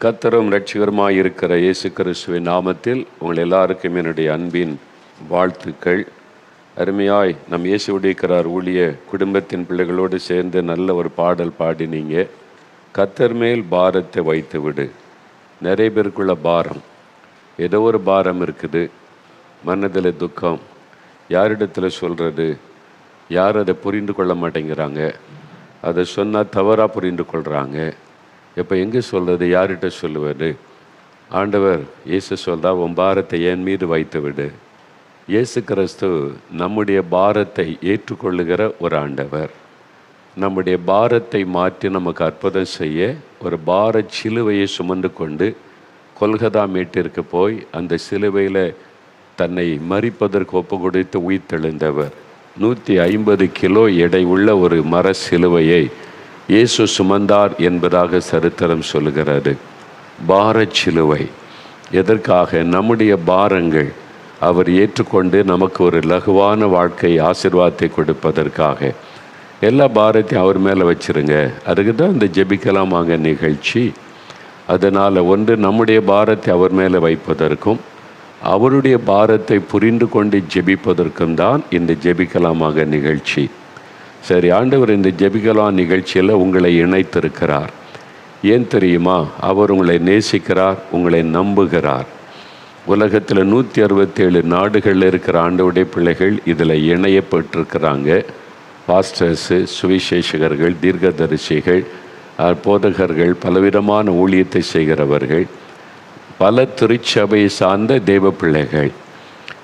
கர்த்தரும் இரட்சகருமாய் இருக்கிற இயேசு கிறிஸ்துவின் நாமத்தில் உங்கள் எல்லாருக்கும் என்னுடைய அன்பின் வாழ்த்துக்கள். அருமையாய் நம் இயேசு உடைக்கிறார் ஊழிய குடும்பத்தின் பிள்ளைகளோடு சேர்ந்து நல்ல ஒரு பாடல் பாடினீங்க. கர்த்தர் மேல் பாரத்தை வைத்து விடு. நிறைய பேருக்குள்ள பாரம், ஏதோ ஒரு பாரம் இருக்குது, மனதில் துக்கம், யாரிடத்தில் சொல்கிறது, யார் அதை புரிந்து கொள்ள மாட்டேங்கிறாங்க, அதை சொன்னால் தவறாக புரிந்து கொள்கிறாங்க. இப்போ எங்கே சொல்கிறது, யார்கிட்ட சொல்லுவது? ஆண்டவர் இயேசு சொல்றா, உன் பாரத்தை என் மீது வைத்து விடு. இயேசு கிறிஸ்து நம்முடைய பாரத்தை ஏற்றுக்கொள்ளுகிற ஒரு ஆண்டவர். நம்முடைய பாரத்தை மாற்றி நமக்கு அற்புதம் செய்ய ஒரு பார சிலுவையை சுமந்து கொண்டு கொல்கதா மேட்டிற்கு போய் அந்த சிலுவையில் தன்னை மரிப்பதற்கு ஒப்பு கொடுத்து உயிர்த்தெழுந்தவர். 150 கிலோ எடை உள்ள ஒரு மர சிலுவையை இயேசு சுமந்தார் என்பதாக சரித்திரம் சொல்லுகிறது. பாரச் சிலுவை எதற்காக? நம்முடைய பாரங்கள் அவர் ஏற்றுக்கொண்டு நமக்கு ஒரு லகுவான வாழ்க்கை ஆசீர்வாதத்தை கொடுப்பதற்காக. எல்லா பாரத்தையும் அவர் மேலே வச்சுருங்க. அதுக்கு தான் இந்த ஜெபிக்கலாமாங்க நிகழ்ச்சி. அதனால் ஒன்று, நம்முடைய பாரத்தை அவர் மேலே வைப்பதற்கும் அவருடைய பாரத்தை புரிந்து கொண்டு ஜெபிப்பதற்கும் தான் இந்த ஜெபிக்கலாமாக நிகழ்ச்சி. சரி, ஆண்டவர் இந்த ஜெபிக்கலாம் நிகழ்ச்சியில் உங்களை இணைத்திருக்கிறார். ஏன் தெரியுமா? அவர் உங்களை நேசிக்கிறார், உங்களை நம்புகிறார். உலகத்தில் 167 நாடுகளில் இருக்கிற ஆண்டவருடைய பிள்ளைகள் இதில் இணையப்பட்டிருக்கிறாங்க. பாஸ்டர்ஸு, சுவிசேஷகர்கள், தீர்க்கதரிசிகள், போதகர்கள், பலவிதமான ஊழியத்தை செய்கிறவர்கள், பல திருச்சபையை சார்ந்த தேவ பிள்ளைகள்.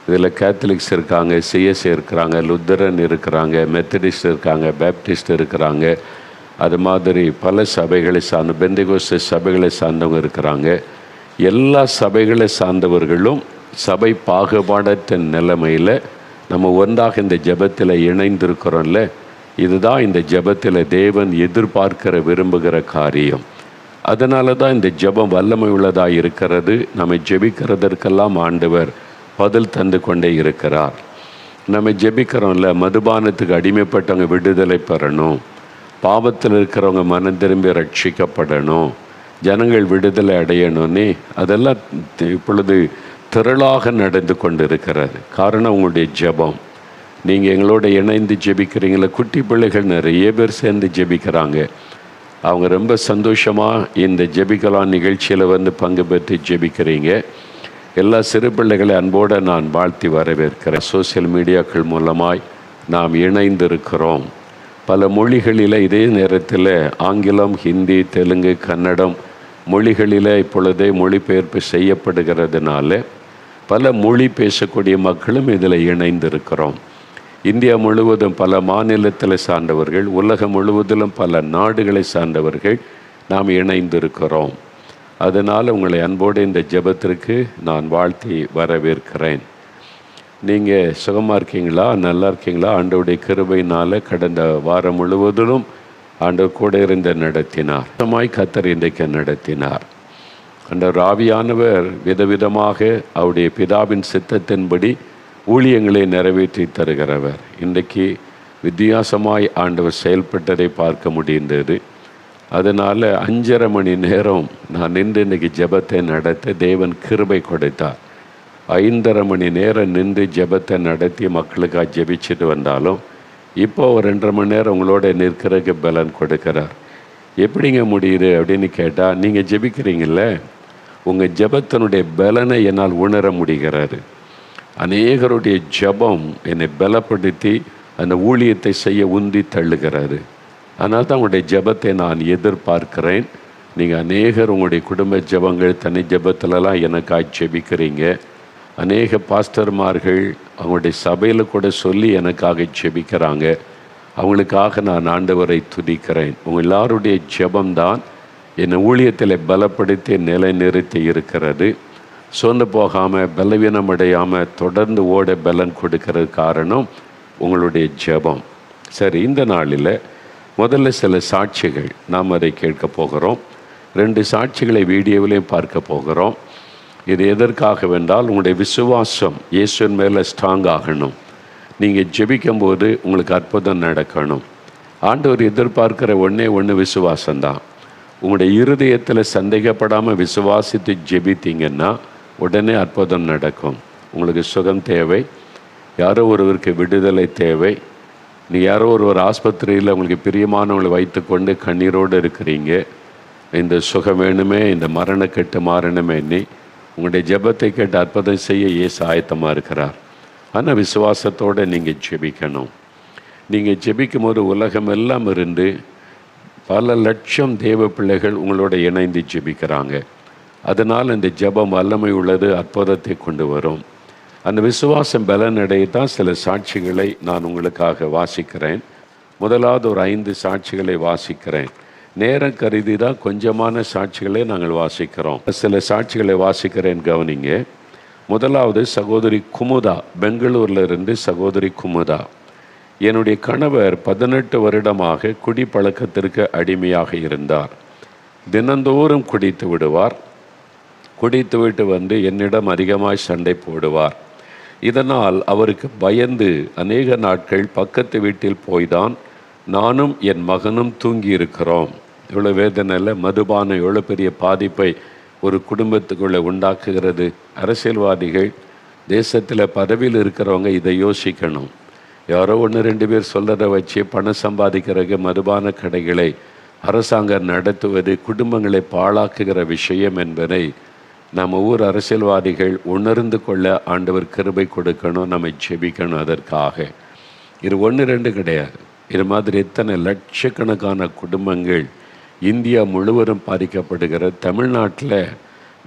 இதில் கேத்தலிக்ஸ் இருக்காங்க, சிஎஸ்சி இருக்கிறாங்க, லுத்தரன் இருக்கிறாங்க, மெத்தடிஸ்ட் இருக்காங்க, பேப்டிஸ்ட் இருக்கிறாங்க. அது மாதிரி பல சபைகளை சார்ந்த பெந்தெகோஸ்தே சபைகளை சார்ந்தவங்க இருக்கிறாங்க. எல்லா சபைகளை சார்ந்தவர்களும் சபை பாகுபாடற்ற நிலைமையில் நம்ம ஒன்றாக இந்த ஜெபத்தில் இணைந்திருக்கிறோம்ல. இதுதான் இந்த ஜெபத்தில் தேவன் எதிர்பார்க்கிற விரும்புகிற காரியம். அதனால தான் இந்த ஜெபம் வல்லமை உள்ளதாக இருக்கிறது. நம்ம ஜெபிக்கிறதற்கெல்லாம் ஆண்டவர் பதில் தந்து கொண்டே இருக்கிறார். நம்ம ஜெபிக்கிறோம்ல, மதுபானத்துக்கு அடிமைப்பட்டவங்க விடுதலை பெறணும், பாவத்தில் இருக்கிறவங்க மனம் திரும்பி ரட்சிக்கப்படணும், ஜனங்கள் விடுதலை அடையணும்னே அதெல்லாம் இப்பொழுது திரளாக நடந்து கொண்டு இருக்கிறது. காரணம் உங்களுடைய ஜெபம். நீங்கள் எங்களோட இணைந்து ஜெபிக்கிறீங்கள. குட்டி பிள்ளைகள் நிறைய பேர் சேர்ந்து ஜெபிக்கிறாங்க. அவங்க ரொம்ப சந்தோஷமாக இந்த ஜெபிக்கலாம் நிகழ்ச்சியில் வந்து பங்கு பெற்று ஜெபிக்கிறீங்க. எல்லா சிறு பிள்ளைகளை அன்போடு நான் வாழ்த்தி வரவேற்கிறேன். சோசியல் மீடியாக்கள் மூலமாய் நாம் இணைந்திருக்கிறோம். பல மொழிகளில், இதே நேரத்தில் ஆங்கிலம், ஹிந்தி, தெலுங்கு, கன்னடம் மொழிகளில் இப்பொழுதே மொழிபெயர்ப்பு செய்யப்படுகிறதுனால பல மொழி பேசக்கூடிய மக்களும் இதில் இணைந்திருக்கிறோம். இந்தியா முழுவதும் பல மாநிலத்தில் சார்ந்தவர்கள், உலகம் முழுவதிலும் பல நாடுகளை சார்ந்தவர்கள் நாம் இணைந்திருக்கிறோம். அதனால் உங்களை அன்போடு இந்த ஜெபத்திற்கு நான் வாழ்த்தி வரவேற்கிறேன். நீங்கள் சுகமாக இருக்கீங்களா? நல்லா இருக்கீங்களா? ஆண்டவருடைய கிருபையினால் கடந்த வாரம் முழுவதிலும் ஆண்டவர் கூட இருந்து நடத்தினார். சுத்தமாய் கர்த்தர் இன்றைக்கு நடத்தினார். அந்த ஆவியானவர் விதவிதமாக அவருடைய பிதாவின் சித்தத்தின்படி ஊழியங்களை நிறைவேற்றி தருகிறவர். இன்றைக்கு வித்தியாசமாய் ஆண்டவர் செயல்பட்டதை பார்க்க முடிந்தது. அதனால் 5.5 மணி நேரம் நான் நின்று இன்றைக்கி ஜெபத்தை நடத்த தேவன் கிருபை கொடுத்தார். 5.5 மணி நேரம் நின்று ஜெபத்தை நடத்தி மக்களுக்காக ஜெபிச்சுட்டு வந்தாலும் இப்போ ஒரு 2.5 மணி நேரம் உங்களோட நிற்கிறதுக்கு பலன் கொடுக்கிறார். எப்படிங்க முடியுது அப்படின்னு கேட்டால், நீங்கள் ஜெபிக்கிறீங்கள, உங்கள் ஜெபத்தினுடைய பலனை என்னால் உணர முடிகிறது. அநேகருடைய ஜெபம் என்னை பலப்படுத்தி அந்த ஊழியத்தை செய்ய உந்தி தள்ளுகிறது. அதனால் தான் உங்களுடைய ஜெபத்தை நான் எதிர்பார்க்கிறேன். நீங்கள் அநேகர் உங்களுடைய குடும்ப ஜெபங்கள், தனி ஜெபத்திலலாம் எனக்காக ஜெபிக்கிறீங்க. அநேக பாஸ்டர்மார்கள் அவங்களுடைய சபையில் கூட சொல்லி எனக்காக ஜெபிக்கிறாங்க. அவங்களுக்காக நான் ஆண்டவரை துதிக்கிறேன். உங்கள் எல்லாருடைய ஜெபம்தான் என்னை ஊழியத்தில் பலப்படுத்தி நிலைநிறுத்தி இருக்கிறது. சோர்ந்து போகாமல், பலவீனம் அடையாமல் தொடர்ந்து ஓட பலன் கொடுக்கறது காரணம் உங்களுடைய ஜெபம். சரி, இந்த நாளில் முதல்ல சில சாட்சிகள் நாம் அதை கேட்க போகிறோம். 2 சாட்சிகளை வீடியோவிலையும் பார்க்க போகிறோம். இது எதற்காக வென்றால், உங்களுடைய விசுவாசம் இயேசுவின் மேலே ஸ்ட்ராங் ஆகணும். நீங்கள் ஜெபிக்கும்போது உங்களுக்கு அற்புதம் நடக்கணும். ஆண்டவர் எதிர்பார்க்கிற ஒன்றே ஒன்று விசுவாசம்தான். உங்களுடைய இருதயத்தில் சந்தேகப்படாமல் விசுவாசித்து ஜெபித்தீங்கன்னா உடனே அற்புதம் நடக்கும். உங்களுக்கு சுகம் தேவை, யாரோ ஒருவருக்கு விடுதலை தேவை, நீ யாரோ ஒருவர் ஆஸ்பத்திரியில் உங்களுக்கு பிரியமானவங்களை வைத்து கொண்டு கண்ணீரோடு இருக்கிறீங்க, இந்த சுகம் வேணுமே, இந்த மரணக்கட்டு மாறணுமே, நீ உங்களுடைய ஜெபத்தை கேட்டு அற்புதம் செய்ய இயேசு ஆயத்தமாக இருக்கிறார். ஆனால் விசுவாசத்தோடு நீங்கள் ஜெபிக்கணும். நீங்கள் ஜெபிக்கும் போது உலகம் எல்லாம் இருந்து பல லட்சம் தேவ பிள்ளைகள் உங்களோட இணைந்து ஜெபிக்கிறாங்க. அதனால் இந்த ஜெபம் வல்லமை உள்ளது, அற்புதத்தை கொண்டு வரும். அந்த விசுவாசம் பலனடைய தான் சில சாட்சிகளை நான் உங்களுக்காக வாசிக்கிறேன். முதலாவது ஒரு 5 சாட்சிகளை வாசிக்கிறேன். நேரம் கருதி தான் கொஞ்சமான சாட்சிகளை நாங்கள் வாசிக்கிறோம். சில சாட்சிகளை வாசிக்கிறேன், கவனிங்க. முதலாவது சகோதரி குமுதா, பெங்களூரில் இருந்து சகோதரி குமுதா. என்னுடைய கணவர் 18 வருடமாக குடிப்பழக்கத்திற்கு அடிமையாக இருந்தார். தினந்தோறும் குடித்து விடுவார். குடித்துவிட்டு வந்து என்னிடம் அதிகமாய் சண்டை போடுவார். இதனால் அவருக்கு பயந்து அநேக நாட்கள் பக்கத்து வீட்டில் போய்தான் நானும் என் மகனும் தூங்கி இருக்கிறோம். இவ்வளோ வேதனையில் மதுபானம் எவ்வளோ பெரிய பாதிப்பை ஒரு குடும்பத்துக்குள்ளே உண்டாக்குகிறது. அரசியல்வாதிகள், தேசத்தில் பதவியில் இருக்கிறவங்க இதை யோசிக்கணும். யாரோ 1-2 பேர் சொல்கிறத வச்சு பணம் சம்பாதிக்கிறதுக்கு மதுபான கடைகளை அரசாங்கம் நடத்துவது குடும்பங்களை பாழாக்குகிற விஷயம் என்பதை நம்ம ஊர் அரசியல்வாதிகள் உணர்ந்து கொள்ள ஆண்டவர் கிருபை கொடுக்கணும். நம்ம ஜெபிக்கணும் அதற்காக. இது 1-2 கிடையாது. இது மாதிரி எத்தனை லட்சக்கணக்கான குடும்பங்கள் இந்தியா முழுவதும் பாதிக்கப்படுகிற, தமிழ்நாட்டில்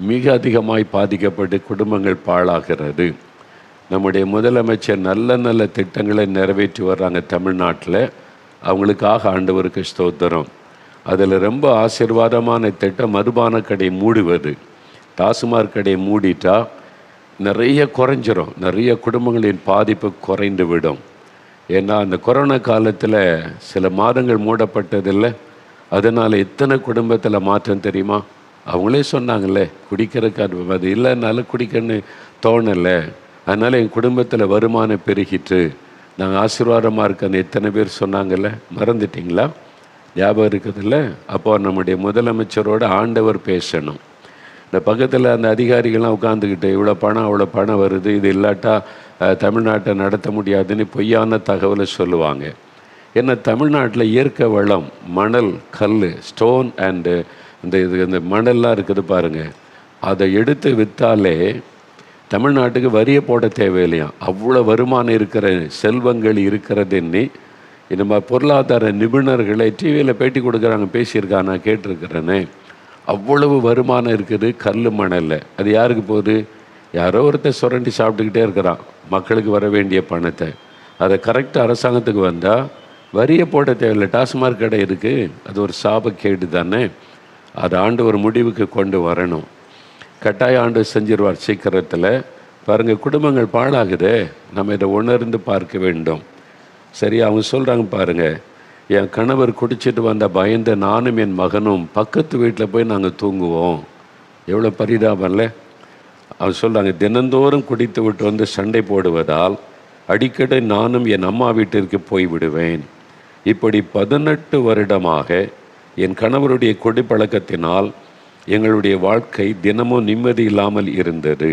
மிக அதிகமாய் பாதிக்கப்பட்டு குடும்பங்கள் பாழாகிறது. நம்முடைய முதலமைச்சர் நல்ல நல்ல திட்டங்களை நிறைவேற்றி வர்றாங்க தமிழ்நாட்டில். அவங்களுக்காக ஆண்டவருக்கு ஸ்தோத்திரம். அதில் ரொம்ப ஆசீர்வாதமான திட்டம் மதுபான கடை மூடுவது. டாஸ்மாக் கடையை மூடிட்டா நிறைய குறைஞ்சிரும், நிறைய குடும்பங்களின் பாதிப்பு குறைந்து விடும். ஏன்னா அந்த கொரோனா காலத்தில் சில மாதங்கள் மூடப்பட்டதில்லை, அதனால் எத்தனை குடும்பத்தில் மாற்றம் தெரியுமா? அவங்களே சொன்னாங்களே, குடிக்கிறதுக்கு அது இல்லைனாலும் குடிக்கன்னு தோணலை, அதனால் என் குடும்பத்தில் வருமானம் பெருகிட்டு நாங்கள் ஆசீர்வாதமாக இருக்கன்னு எத்தனை பேர் சொன்னாங்கல்ல, மறந்துட்டிங்களா? ஞாபகம் இருக்குதுல்ல? அப்போ நம்முடைய முதலமைச்சரோட ஆண்டவர் பேசணும். இந்த பக்கத்தில் அந்த அதிகாரிகள்லாம் உட்காந்துக்கிட்டு இவ்வளோ பணம் அவ்வளோ பணம் வருது, இது இல்லாட்டா தமிழ்நாட்டை நடத்த முடியாதுன்னு பொய்யான தகவலை சொல்லுவாங்க. ஏன்னா தமிழ்நாட்டில் இயற்கை வளம், மணல், கல், ஸ்டோன் அண்டு இந்த மணல்லாம் இருக்குது பாருங்கள், அதை எடுத்து விற்றாலே தமிழ்நாட்டுக்கு வரியை போட தேவையில்லையாம். அவ்வளோ வருமானம் இருக்கிற செல்வங்கள் இருக்கிறதுன்னு நம்ம பொருளாதார நிபுணர்களை டிவியில் பேட்டி கொடுக்குறாங்க, பேசியிருக்காங்க, நான் கேட்டிருக்கிறேனே. அவ்வளவு வருமானம் இருக்குது கல் மணலில். அது யாருக்கு போகுது? யாரோ ஒருத்தர் சுரண்டி சாப்பிட்டுக்கிட்டே இருக்கிறான் மக்களுக்கு வர வேண்டிய பணத்தை. அதை கரெக்டாக அரசாங்கத்துக்கு வந்தால் வரியை போட தேவையில்லை. டாஸ்மாக் கடை இருக்குது, அது ஒரு சாபக்கேடு தானே. அதை ஆண்டு ஒரு முடிவுக்கு கொண்டு வரணும். கட்டாய ஆண்டு செஞ்சிருவார் சீக்கிரத்தில். பாருங்கள், குடும்பங்கள் பாழாகுதே, நம்ம இதை உணர்ந்து பார்க்க வேண்டும். சரி, அவங்க சொல்கிறாங்க பாருங்கள், என் கணவர் குடிச்சிட்டு வந்த பயந்த நானும் என் மகனும் பக்கத்து வீட்டில் போய் நாங்கள் தூங்குவோம். எவ்வளோ பரிதாபம்ல. அவர் சொல்கிறாங்க, தினந்தோறும் குடித்து விட்டு வந்து சண்டை போடுவதால் அடிக்கடி நானும் என் அம்மா வீட்டிற்கு போய் விடுவேன். இப்படி 18 வருடமாக என் கணவருடைய குடிப்பழக்கத்தினால் எங்களுடைய வாழ்க்கை தினமும் நிம்மதி இல்லாமல் இருந்தது.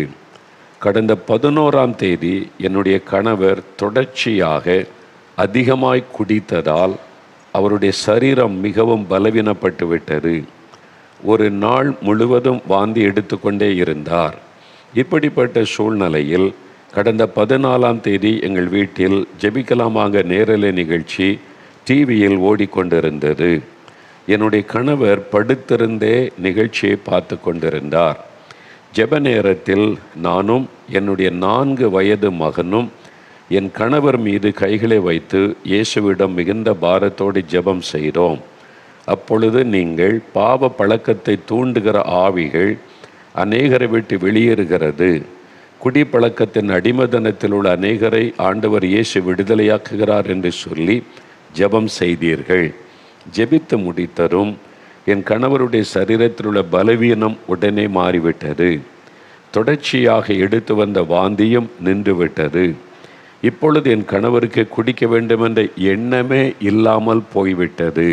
கடந்த 11ஆம் தேதி என்னுடைய கணவர் தொடர்ச்சியாக அதிகமாய் குடித்ததால் அவருடைய சரீரம் மிகவும் பலவீனப்பட்டு விட்டது. ஒரு நாள் முழுவதும் வாந்தி எடுத்துக்கொண்டே இருந்தார். இப்படிப்பட்ட சூழ்நிலையில் கடந்த 14ஆம் தேதி எங்கள் வீட்டில் ஜெபிக்கலாமாங்க நேரலை நிகழ்ச்சி டிவியில் ஓடிக்கொண்டிருந்தது. என்னுடைய கணவர் படுத்திருந்தே நிகழ்ச்சியை பார்த்து கொண்டிருந்தார். ஜெப நேரத்தில் நானும் என்னுடைய 4 வயது மகனும் என் கணவர் மீது கைகளை வைத்து இயேசுவிடம் மிகுந்த பாரத்தோடு ஜெபம் செய்தோம். அப்பொழுது நீங்கள் பாவ பழக்கத்தை தூண்டுகிற ஆவிகள் அநேகரை விட்டு வெளியேறுகிறது, குடிப்பழக்கத்தின் அடிமதனத்தில் உள்ள அநேகரை ஆண்டவர் இயேசு விடுதலையாக்குகிறார் என்று சொல்லி ஜெபம் செய்தீர்கள். ஜெபித்து முடித்ததும் என் கணவருடைய சரீரத்தில் உள்ள பலவீனம் உடனே மாறிவிட்டது. தொடர்ச்சியாக எடுத்து வந்த வாந்தியும் நின்றுவிட்டது. இப்பொழுது என் கணவருக்கு குடிக்க வேண்டும் என்ற எண்ணமே இல்லாமல் போய்விட்டது.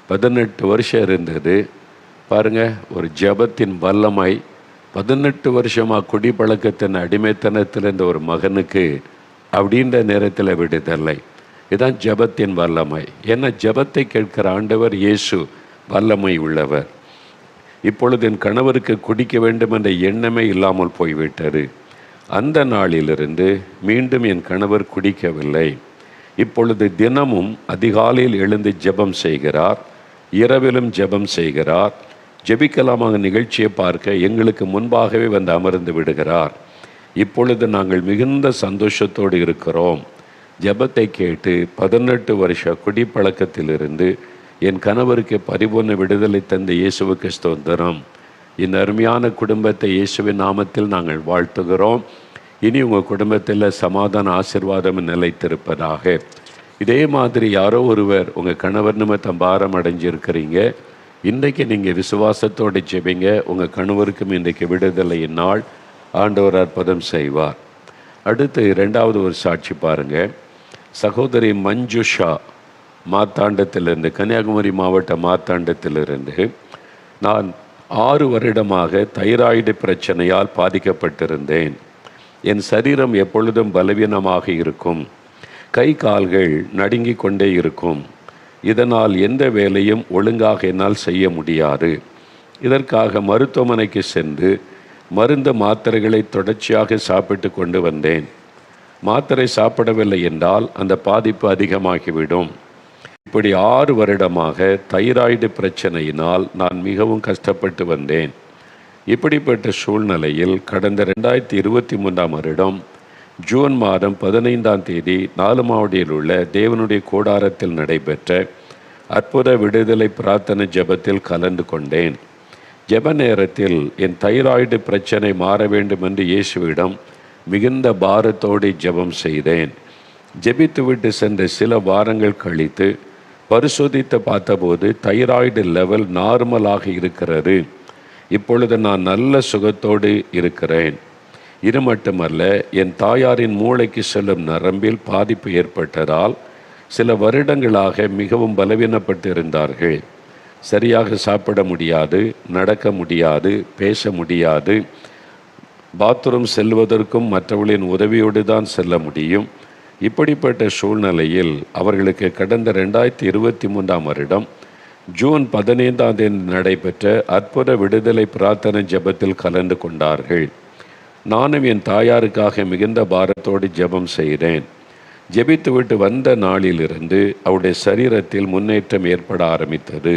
18 வருஷம் இருந்தது, பாருங்க, ஒரு ஜெபத்தின் வல்லமை 18 வருஷமாக குடிப்பழக்கத்தின் அடிமைத்தனத்தில் இருந்த ஒரு மகனுக்கு அப்படின்ற நேரத்தில் விடுதலை. இதுதான் ஜெபத்தின் வல்லமை. ஏன்னா ஜெபத்தை கேட்கிற ஆண்டவர் இயேசு வல்லமை உள்ளவர். இப்பொழுது என் கணவருக்கு குடிக்க வேண்டும் என்ற எண்ணமே இல்லாமல் போய்விட்டது. அந்த நாளிலிருந்து மீண்டும் என் கணவர் குடிக்கவில்லை. இப்பொழுது தினமும் அதிகாலையில் எழுந்து ஜெபம் செய்கிறார், இரவிலும் ஜெபம் செய்கிறார். ஜெபிக்கலாமாக நிகழ்ச்சியை பார்க்க எங்களுக்கு முன்பாகவே வந்து அமர்ந்து விடுகிறார். இப்பொழுது நாங்கள் மிகுந்த சந்தோஷத்தோடு இருக்கிறோம். ஜெபத்தை கேட்டு 18 வருஷ குடிப்பழக்கத்திலிருந்து என் கணவருக்கு பரிபூர்ண விடுதலை தந்த இயேசுவுக்கு ஸ்தோத்திரம். இந்த அருமையான குடும்பத்தை இயேசுவின் நாமத்தில் நாங்கள் வாழ்த்துகிறோம். இனி உங்கள் குடும்பத்தில் சமாதான ஆசீர்வாதம் நிலைத்திருப்பதாக. இதே மாதிரி யாரோ ஒருவர் உங்கள் கணவர் நிமித்தம் பாரம் அடைஞ்சிருக்கிறீங்க. இன்றைக்கு நீங்கள் விசுவாசத்தோடு ஜெபிங்க. உங்கள் கணவருக்கும் இன்றைக்கு விடுதலை நாள். ஆண்டவர் அற்புதம் செய்வார். அடுத்து 2வது ஒரு சாட்சி பாருங்கள். சகோதரி மஞ்சுஷா மார்த்தாண்டத்திலிருந்து, கன்னியாகுமரி மாவட்ட மார்த்தாண்டத்திலிருந்து, நான் 6 வருடமாக தைராய்டு பிரச்சனையால் பாதிக்கப்பட்டிருந்தேன். என் சரீரம் எப்பொழுதும் பலவீனமாக இருக்கும். கை கால்கள் நடுங்கிக் கொண்டே இருக்கும். இதனால் எந்த வேலையும் ஒழுங்காக என்னால் செய்ய முடியாது. இதற்காக மருத்துவமனைக்கு சென்று மருந்து மாத்திரைகளை தொடர்ச்சியாக சாப்பிட்டு கொண்டு வந்தேன். மாத்திரை சாப்பிடவில்லை என்றால் அந்த பாதிப்பு அதிகமாகிவிடும். இப்படி 6 வருடமாக தைராய்டு பிரச்சனையினால் நான் மிகவும் கஷ்டப்பட்டு வந்தேன். இப்படிப்பட்ட சூழ்நிலையில் கடந்த 2023ஆம் வருடம் ஜூன் மாதம் 15ஆம் தேதி நாலுமாவடியில் உள்ள தேவனுடைய கூடாரத்தில் நடைபெற்ற அற்புத விடுதலை பிரார்த்தனை ஜெபத்தில் கலந்து கொண்டேன். ஜெப நேரத்தில் என் தைராய்டு பிரச்சனை மாற வேண்டும் என்று இயேசுவிடம் மிகுந்த பாரத்தோடு ஜெபம் செய்தேன். ஜெபித்துவிட்டு சென்ற சில வாரங்கள் கழித்து பரிசோதித்து பார்த்தபோது தைராய்டு லெவல் நார்மலாக இருக்கிறது. இப்பொழுது நான் நல்ல சுகத்தோடு இருக்கிறேன். இது மட்டுமல்ல, என் தாயாரின் மூளைக்கு செல்லும் நரம்பில் பாதிப்பு ஏற்பட்டதால் சில வருடங்களாக மிகவும் பலவீனப்பட்டு இருந்தார்கள். சரியாக சாப்பிட முடியாது, நடக்க முடியாது, பேச முடியாது. பாத்ரூம் செல்வதற்கும் மற்றவர்களின் உதவியோடு தான் செல்ல முடியும். இப்படிப்பட்ட சூழ்நிலையில் அவர்களுக்கு கடந்த 2023ஆம் வருடம் ஜூன் 15ஆம் தேதி நடைபெற்ற அற்புத விடுதலை பிரார்த்தனை ஜெபத்தில் கலந்து கொண்டார்கள். நானும் என் தாயாருக்காக மிகுந்த பாரத்தோடு ஜெபம் செய்தேன். ஜெபித்துவிட்டு வந்த நாளிலிருந்து அவருடைய சரீரத்தில் முன்னேற்றம் ஏற்பட ஆரம்பித்தது.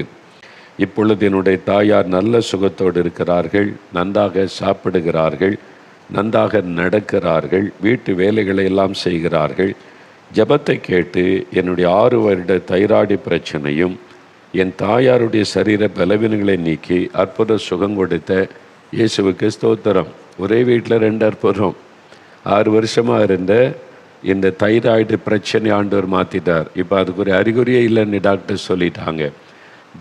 இப்பொழுது என்னுடைய தாயார் நல்ல சுகத்தோடு இருக்கிறார்கள், நன்றாக சாப்பிடுகிறார்கள், நன்றாக நடக்கிறார்கள், வீட்டு வேலைகளை எல்லாம் செய்கிறார்கள். ஜெபத்தை கேட்டு என்னுடைய 6 வருட தைராய்டு பிரச்சனையும் என் தாயாருடைய சரீர பலவீனங்களை நீக்கி அற்புத சுகம் கொடுத்த இயேசுவுக்கு ஸ்தோத்திரம். ஒரே வீட்டில் 2 அற்புதம். 6 வருஷமாக இருந்த இந்த தைராய்டு பிரச்சனை ஆண்டவர் மாற்றிட்டார். இப்போ அதுக்கு ஒரு அறிகுறியே இல்லைன்னு டாக்டர் சொல்லிட்டாங்க.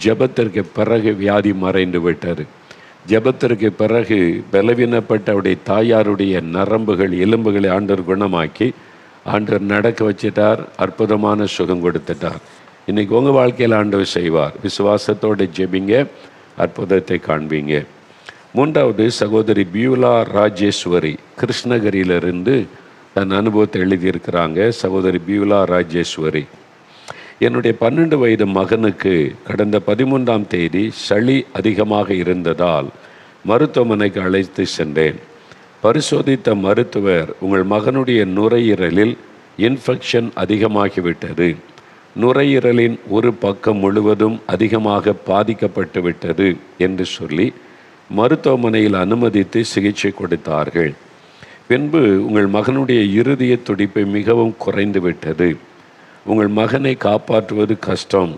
ஜெபத்திற்கு பிறகு வியாதி மறைந்து விட்டார். ஜெபத்திற்கு பிறகு பலவீனப்பட்ட அவருடைய தாயாருடைய நரம்புகள் எலும்புகளை ஆண்டவர் குணமாக்கி ஆண்டவர் நடக்க வச்சிட்டார். அற்புதமான சுகம் கொடுத்துட்டார். இன்றைக்கி உங்கள் வாழ்க்கையில் ஆண்டவர் செய்வார். விசுவாசத்தோடு ஜெபிங்க, அற்புதத்தை காண்பீங்க. 3வது சகோதரி பியூலா ராஜேஸ்வரி கிருஷ்ணகிரியிலிருந்து தன் அனுபவத்தை எழுதியிருக்கிறாங்க. சகோதரி பியூலா ராஜேஸ்வரி, என்னுடைய 12 வயது மகனுக்கு கடந்த 13ஆம் தேதி சளி அதிகமாக இருந்ததால் மருத்துவமனைக்கு அழைத்து சென்றேன். பரிசோதித்த மருத்துவர், உங்கள் மகனுடைய நுரையீரலில் இன்ஃபெக்ஷன் அதிகமாகிவிட்டது, நுரையீரலின் ஒரு பக்கம் முழுவதும் அதிகமாக பாதிக்கப்பட்டு விட்டது என்று சொல்லி மருத்துவமனையில் அனுமதித்து சிகிச்சை கொடுத்தார்கள். பின்பு உங்கள் மகனுடைய இருதய துடிப்பு மிகவும் குறைந்து விட்டது, உங்கள் மகனை காப்பாற்றுவது கஷ்டம்,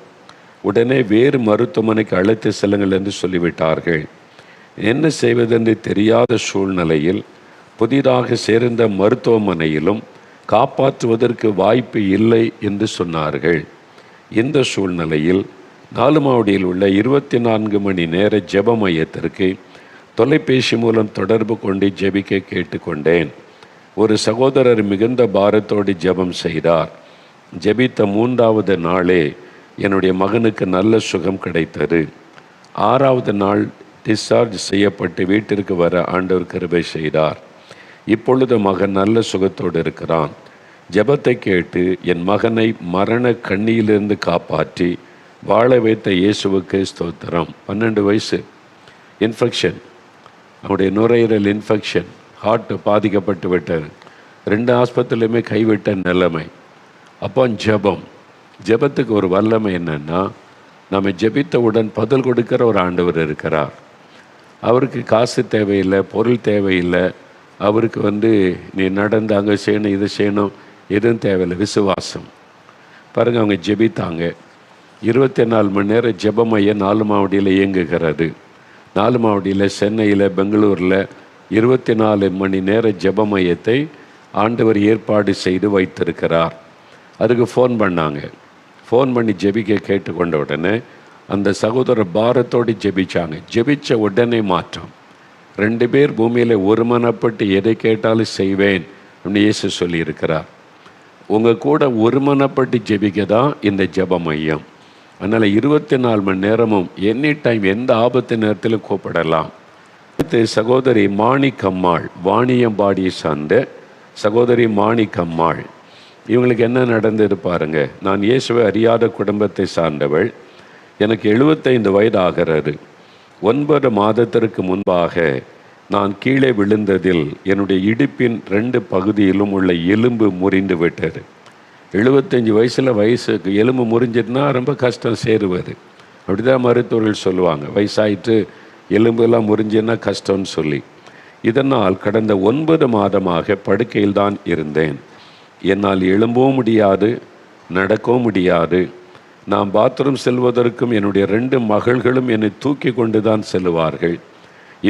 உடனே வேறு மருத்துவமனைக்கு அழைத்து செல்லுங்கள் என்று சொல்லிவிட்டார்கள். என்ன செய்வதென்று தெரியாத சூழ்நிலையில் புதிதாக சேர்ந்த மருத்துவமனையிலும் காப்பாற்றுவதற்கு வாய்ப்பு இல்லை என்று சொன்னார்கள். இந்த சூழ்நிலையில் நாலுமாவடியில் உள்ள 24 மணி நேர ஜெப மையத்திற்கு தொலைபேசி மூலம் தொடர்பு கொண்டு ஜெபிக்க கேட்டுக்கொண்டேன். ஒரு சகோதரர் மிகுந்த பாரத்தோடு ஜெபம் செய்தார். ஜெபித்த 3வது நாளே என்னுடைய மகனுக்கு நல்ல சுகம் கிடைத்தது. 6வது நாள் டிஸ்சார்ஜ் செய்யப்பட்டு வீட்டிற்கு வர ஆண்டவர் கிருபை செய்தார். இப்பொழுது மகன் நல்ல சுகத்தோடு இருக்கிறான். ஜெபத்தை கேட்டு என் மகனை மரண கண்ணியிலிருந்து காப்பாற்றி வாழ வைத்த இயேசுவுக்கு ஸ்தோத்திரம். 12 வயசு, இன்ஃபெக்ஷன், அவனுடைய நுரையீரல் இன்ஃபெக்ஷன், ஹார்ட் பாதிக்கப்பட்டு விட்டார். 2 ஆஸ்பத்திரியிலுமே கைவிட்ட நிலைமை. அப்போ ஜெபத்துக்கு ஒரு வல்லமை என்னன்னா, நம்ம ஜெபித்தவுடன் பதில் கொடுக்கிற ஒரு ஆண்டவர் இருக்கிறார். அவருக்கு காசு தேவையில்லை, பொருள் தேவையில்லை. அவருக்கு நீ நடந்து அங்கே செய்யணும், இது செய்யணும், எதுவும் தேவையில்லை. விசுவாசம் பாருங்கள், அவங்க ஜெபித்தாங்க. 24 மணி நேரம் ஜெப மையம் 4 மாவடியில் இயங்குகிறது. 4 மாவடியில், சென்னையில், பெங்களூரில் 24 மணி நேர ஜெப மையத்தை ஆண்டவர் ஏற்பாடு செய்து வைத்திருக்கிறார். அதுக்கு ஃபோன் பண்ணாங்க. ஃபோன் பண்ணி ஜெபிக்க கேட்டுக்கொண்ட உடனே அந்த சகோதரர் பாரத்தோடு ஜெபிச்சாங்க. ஜெபிச்ச உடனே மாற்றம். 2 பேர் பூமியில் ஒருமனப்பட்டு எதை கேட்டாலும் செய்வேன் அப்படின்னு இயேசு சொல்லியிருக்கிறார். உங்கள் கூட ஒருமனப்பட்டு ஜெபிக்க தான் இந்த ஜெப மையம். அதனால் 24 மணி நேரமும் எனி டைம் எந்த ஆபத்து நேரத்திலும் கூப்பிடலாம். அடுத்து சகோதரி மாணிக்கம்மாள், வாணியம்பாடியை சார்ந்த சகோதரி மாணிக்கம்மாள். இவங்களுக்கு என்ன நடந்தது பாருங்க. நான் இயேசுவை அறியாத குடும்பத்தை சார்ந்தவள். எனக்கு 75 வயது ஆகிறது. 9 மாதத்திற்கு முன்பாக நான் கீழே விழுந்ததில் என்னுடைய இடுப்பின் 2 பகுதியிலும் உள்ள எலும்பு முறிந்து விட்டது. 75 வயசுக்கு எலும்பு முறிஞ்சிட்டுனா ரொம்ப கஷ்டம் சேருவது. அப்படிதான் மருத்துவர்கள் சொல்லுவாங்க. வயசாயிட்டு எலும்பெல்லாம் முறிஞ்சுன்னா கஷ்டம்னு சொல்லி. இதனால் கடந்த 9 மாதமாக படுக்கையில் தான் இருந்தேன். என்னால் எழும்பவும் முடியாது, நடக்கவும் முடியாது. நான் பாத்ரூம் செல்வதற்கும் என்னுடைய 2 மகள்களும் என்னை தூக்கி கொண்டு தான் செல்வார்கள்.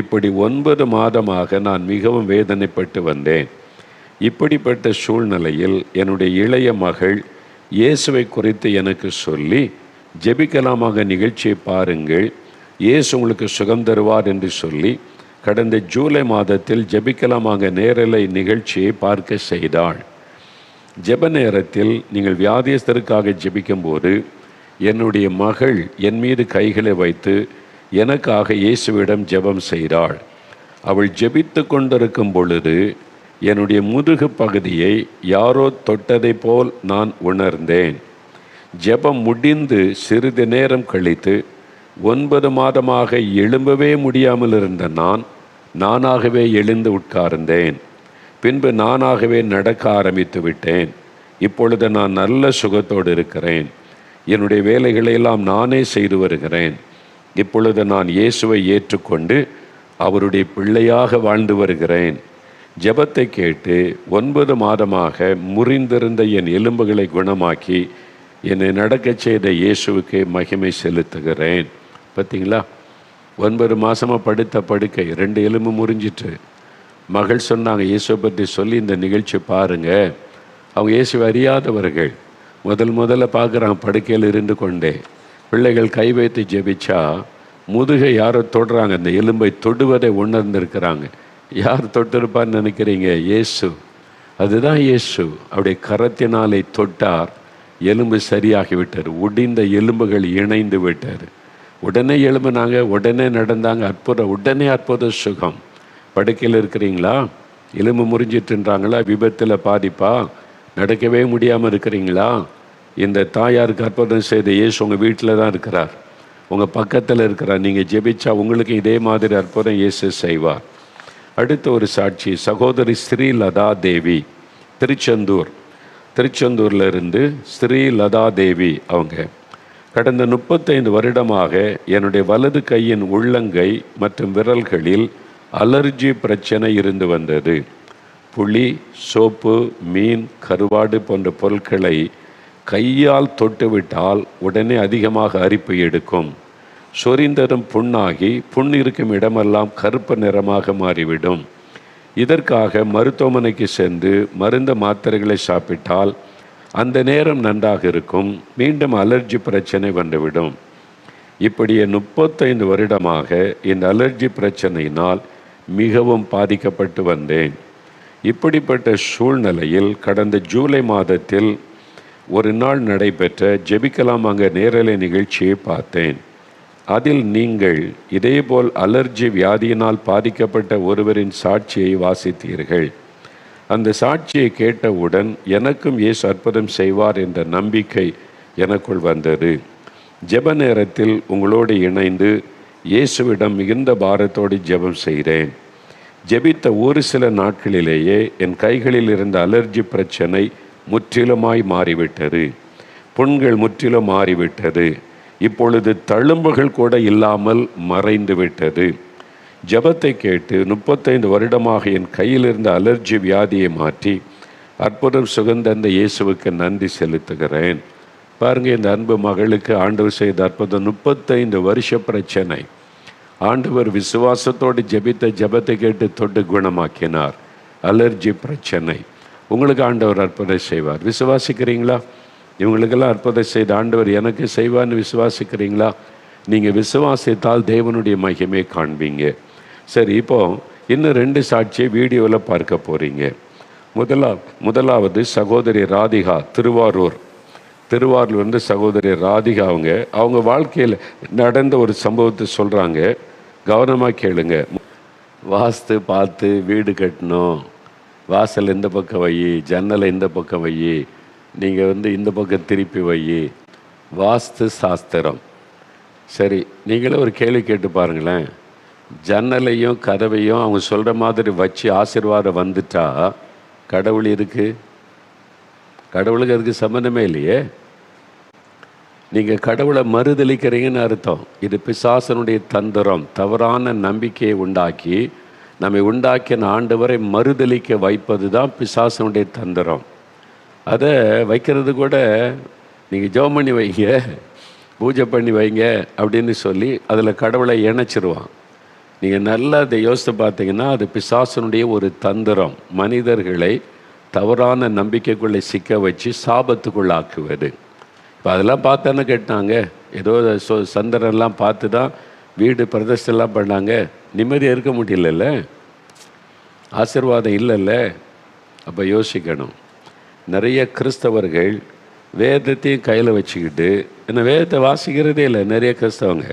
இப்படி 9 மாதமாக நான் மிகவும் வேதனைப்பட்டு வந்தேன். இப்படிப்பட்ட சூழ்நிலையில் என்னுடைய இளைய மகள் இயேசுவை குறித்து எனக்கு சொல்லி, ஜெபிக்கலாமாக நிகழ்ச்சியை பாருங்கள், இயேசு உங்களுக்கு சுகம் தருவார் என்று சொல்லி கடந்த ஜூலை மாதத்தில் ஜெபிக்கலாமாக நேரலை நிகழ்ச்சியை பார்க்க செய்தாள். ஜெப நேரத்தில் நீங்கள் வியாதியஸ்தருக்காக ஜெபிக்கும்போது என்னுடைய மகள் என் மீது கைகளை வைத்து எனக்காக இயேசுவிடம் ஜெபம் செய்தாள். அவள் ஜெபித்து கொண்டிருக்கும் பொழுது என்னுடைய முதுகு பகுதியை யாரோ தொட்டதை போல் நான் உணர்ந்தேன். ஜெபம் முடிந்து சிறிது நேரம் கழித்து 9 மாதமாக எழும்பவே முடியாமல் இருந்த நானாகவே எழுந்து உட்கார்ந்தேன். பின்பு நானாகவே நடக்க ஆரம்பித்து விட்டேன். இப்பொழுது நான் நல்ல சுகத்தோடு இருக்கிறேன். என்னுடைய வேலைகளை எல்லாம் நானே செய்து வருகிறேன். இப்பொழுது நான் இயேசுவை ஏற்றுக்கொண்டு அவருடைய பிள்ளையாக வாழ்ந்து வருகிறேன். ஜெபத்தை கேட்டு 9 மாதமாக முறிந்திருந்த என் எலும்புகளை குணமாக்கி என்னை நடக்கச் செய்த இயேசுவுக்கு மகிமை செலுத்துகிறேன். பார்த்தீங்களா, 9 மாதமாக படுத்த படுக்கை, 2 எலும்பு முறிஞ்சிட்டு. மகள் சொன்னாங்க, இயேசுவை பற்றி சொல்லி இந்த நிகழ்ச்சி பாருங்கள். அவங்க இயேசுவை அறியாதவர்கள் முதல்ல பார்க்குறாங்க. படுக்கையில் இருந்து கொண்டே பிள்ளைகள் கை வைத்து ஜெபிச்சா முதுகை யாரோ தொடுறாங்க. அந்த எலும்பை தொடுவதை உணர்ந்திருக்கிறாங்க. யார் தொட்டிருப்பான்னு நினைக்கிறீங்க? இயேசு. அதுதான் இயேசு. அவருடைய கரத்தினாலே தொட்டார், எலும்பு சரியாகிவிட்டார். ஒடிந்த எலும்புகள் இணைந்து விட்டார். உடனே எழும்புனாங்க, உடனே நடந்தாங்க. உடனே அற்புத சுகம். படுக்கையில் இருக்கிறீங்களா? எலும்பு முறிஞ்சிட்டுன்றாங்களா? விபத்தில் பாதிப்பா? நடக்கவே முடியாமல் இருக்கிறீங்களா? இந்த தாயாருக்கு அற்புதம் செய்த இயேசு உங்கள் வீட்டில் தான் இருக்கிறார், உங்கள் பக்கத்தில் இருக்கிறார். நீங்கள் ஜெபிச்சா உங்களுக்கு இதே மாதிரி அற்புதம் இயேசு செய்வார். அடுத்த ஒரு சாட்சி, சகோதரி ஸ்ரீலதா தேவி, திருச்செந்தூரில் இருந்து ஸ்ரீலதா தேவி. அவங்க கடந்த 35 வருடமாக என்னுடைய வலது கையின் உள்ளங்கை மற்றும் விரல்களில் அலர்ஜி பிரச்சனை இருந்து வந்தது. புளி, சோப்பு, மீன், கருவாடு போன்ற பொருட்களை கையால் தொட்டுவிட்டால் உடனே அதிகமாக அரிப்பு எடுக்கும். சொரிந்ததும் புண்ணாகி புண் இருக்கும் இடமெல்லாம் கருப்பு நிறமாக மாறிவிடும். இதற்காக மருத்துவமனைக்கு சென்று மருந்து மாத்திரைகளை சாப்பிட்டால் அந்த நேரம் நன்றாக இருக்கும், மீண்டும் அலர்ஜி பிரச்சனை வந்துவிடும். இப்படியே 35 வருடமாக இந்த அலர்ஜி பிரச்சனையினால் மிகவும் பாதிக்கப்பட்டு வந்தேன். இப்படிப்பட்ட சூழ்நிலையில் கடந்த ஜூலை மாதத்தில் ஒரு நாள் நடைபெற்ற ஜெபிக்கலாம் அங்கே நேரலை நிகழ்ச்சியை பார்த்தேன். அதில் நீங்கள் இதேபோல் அலர்ஜி வியாதியினால் பாதிக்கப்பட்ட ஒருவரின் சாட்சியை வாசித்தீர்கள். அந்த சாட்சியை கேட்டவுடன் எனக்கும் இயேசு அற்புதம் செய்வார் என்ற நம்பிக்கை எனக்குள் வந்தது. ஜெப நேரத்தில் உங்களோடு இணைந்து இயேசுவிடம் மிகுந்த பாரத்தோடு ஜெபம் செய்கிறேன். ஜெபித்த ஒரு சில நாட்களிலேயே என் கைகளில் இருந்த அலர்ஜி பிரச்சனை முற்றிலுமாய் மாறிவிட்டது. புண்கள் முற்றிலும் மாறிவிட்டது. இப்பொழுது தழும்புகள் கூட இல்லாமல் மறைந்து விட்டது. ஜெபத்தை கேட்டு 35 வருடமாக என் கையில் இருந்த அலர்ஜி வியாதியை மாற்றி அற்புதம் சுகந்தந்த இயேசுவுக்கு நன்றி செலுத்துகிறேன். பாருங்கள், இந்த அன்பு மகளுக்கு ஆண்டவர் செய்த அற்புதம். 35 வருஷ பிரச்சனை. ஆண்டவர் விசுவாசத்தோடு ஜெபித்த ஜெபத்தை கேட்டு தொட்டு குணமாக்கினார். அலர்ஜி பிரச்சனை. உங்களுக்கு ஆண்டவர் அற்புதம் செய்வார். விசுவாசிக்கிறீங்களா? இவங்களுக்கெல்லாம் அற்புதம் செய்த ஆண்டவர் எனக்கு செய்வார்னு விசுவாசிக்கிறீங்களா? நீங்கள் விசுவாசித்தால் தேவனுடைய மகிமை காண்பீங்க. சரி, இப்போ இன்னும் 2 சாட்சியை வீடியோவில் பார்க்க போகிறீங்க. முதலாவது சகோதரி ராதிகா, திருவாரூர் வந்து சகோதரி ராதிகா அவங்க வாழ்க்கையில் நடந்த ஒரு சம்பவத்தை சொல்கிறாங்க. கவனமாக கேளுங்க. வாஸ்து பார்த்து வீடு கட்டணும். வாசல் இந்த பக்கம் வை, ஜன்னலை இந்த பக்கம் வை, நீங்கள் வந்து இந்த பக்கம் திருப்பி வை, வாஸ்து சாஸ்திரம். சரி, நீங்களே ஒரு கேள்வி கேட்டு பாருங்களேன். ஜன்னலையும் கதவையும் அவங்க சொல்கிற மாதிரி வச்சு ஆசீர்வாதம் வந்துட்டா கடவுள் இருக்கு? கடவுளுக்கு அதுக்கு சம்மந்தமே இல்லையே. நீங்கள் கடவுளை மறுதளிக்கிறீங்கன்னு அர்த்தம். இது பிசாசனுடைய தந்திரம். தவறான நம்பிக்கையை உண்டாக்கி நம்மை உண்டாக்கின ஆண்டவரை மறுதளிக்க வைப்பது தான் பிசாசனுடைய தந்திரம். அதை வைக்கிறது கூட நீங்கள் ஜெபம் பண்ணி வைங்க, பூஜை பண்ணி வைங்க அப்படின்னு சொல்லி அதில் கடவுளை இணைச்சிருவான். நீங்கள் நல்லா அதை யோசித்து பார்த்தீங்கன்னா அது பிசாசனுடைய ஒரு தந்திரம். மனிதர்களை தவறான நம்பிக்கைக்குள்ளே சிக்க வச்சு சாபத்துக்குள்ளாக்குவது. இப்போ அதெல்லாம் பார்த்தானே கேட்டாங்க. ஏதோ சந்திரன்லாம் பார்த்து தான் வீடு பிரதிஷ்டெல்லாம் பண்ணாங்க. நிம்மதியாக இருக்க முடியலல்ல, ஆசீர்வாதம் இல்லைல்ல. அப்போ யோசிக்கணும். நிறைய கிறிஸ்தவர்கள் வேதத்தையும் கையில் வச்சுக்கிட்டு, என்ன வேதத்தை வாசிக்கிறதே இல்லை. நிறைய கிறிஸ்தவங்க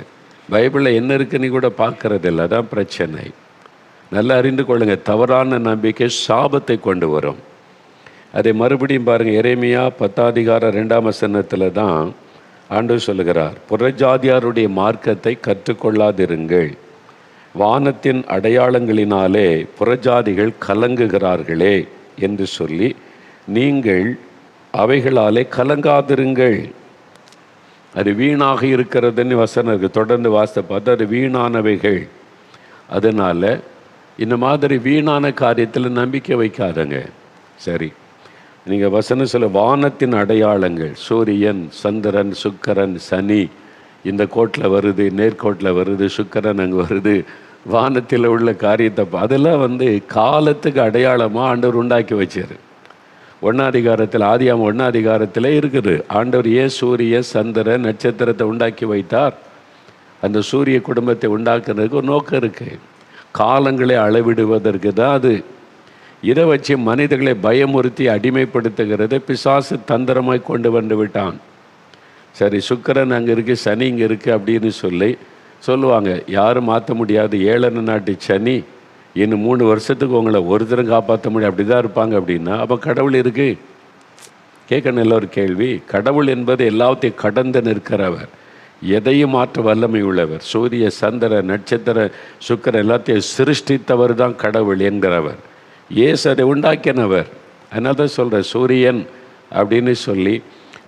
பைபிளில் என்ன இருக்குன்னு கூட பார்க்கறதில்ல. அதான் பிரச்சனை. நல்லா அறிந்து கொள்ளுங்க, தவறான நம்பிக்கை சாபத்தை கொண்டு வரும். அதை மறுபடியும் பாருங்கள். எரேமியா 10:2 தான் ஆண்டவர் சொல்லுகிறார், புறஜாதியாருடைய மார்க்கத்தை கற்றுக்கொள்ளாதிருங்கள். வானத்தின் அடையாளங்களினாலே புறஜாதிகள் கலங்குகிறார்களே என்று சொல்லி நீங்கள் அவைகளாலே கலங்காதிருங்கள். அது வீணாக இருக்கிறதுன்னு வசனம் இருக்குது. தொடர்ந்து வாசித்த பார்த்தா அது வீணானவைகள். அதனால் இந்த மாதிரி வீணான காரியத்தில் நம்பிக்கை வைக்காதங்க. சரி, நீங்கள் வசனம் சொல்ல வானத்தின் அடையாளங்கள், சூரியன், சந்திரன், சுக்கிரன், சனி இந்த கோட்டில் வருது, நேர்கோட்டில் வருது, சுக்கிரன் அங்கே வருது, வானத்தில் உள்ள காரியத்தை அதெல்லாம் வந்து காலத்துக்கு அடையாளமாக ஆண்டவர் உண்டாக்கி வச்சார். 1 அதிகாரத்தில், ஆதியாகமம் 1 அதிகாரத்தில் இருக்குது. ஆண்டவர் ஏன் சூரிய சந்திர நட்சத்திரத்தை உண்டாக்கி வைத்தார்? அந்த சூரிய குடும்பத்தை உண்டாக்குறதுக்கு ஒரு நோக்கம் இருக்குது. காலங்களை அளவிடுவதற்கு தான் அது. இதை வச்சு மனிதர்களை பயமுறுத்தி அடிமைப்படுத்துகிறத பிசாசு தந்திரமாய் கொண்டு வந்து விட்டான். சரி, சுக்கிரன் அங்கே இருக்குது, சனி இங்கே இருக்குது அப்படின்னு சொல்லுவாங்க. யாரும் மாற்ற முடியாது. 7 நாட்டு சனி இன்னும் 3 வருஷத்துக்கு உங்களை ஒருத்தரும் காப்பாற்ற முடியும், அப்படி தான் இருப்பாங்க அப்படின்னா அப்போ கடவுள் இருக்குது? கேட்கணும் நல்ல ஒரு கேள்வி. கடவுள் என்பது எல்லாத்தையும் கடந்து நிற்கிறவர், எதையும் மாற்ற வல்லமை உள்ளவர். சூரிய சந்திர நட்சத்திர சுக்கிரன் எல்லாத்தையும் சிருஷ்டித்தவர் தான் கடவுள் என்கிறவர். இயேசு அதை உண்டாக்கினவர். அதனால தான் சொல்கிறேன் சூரியன் அப்படின்னு சொல்லி.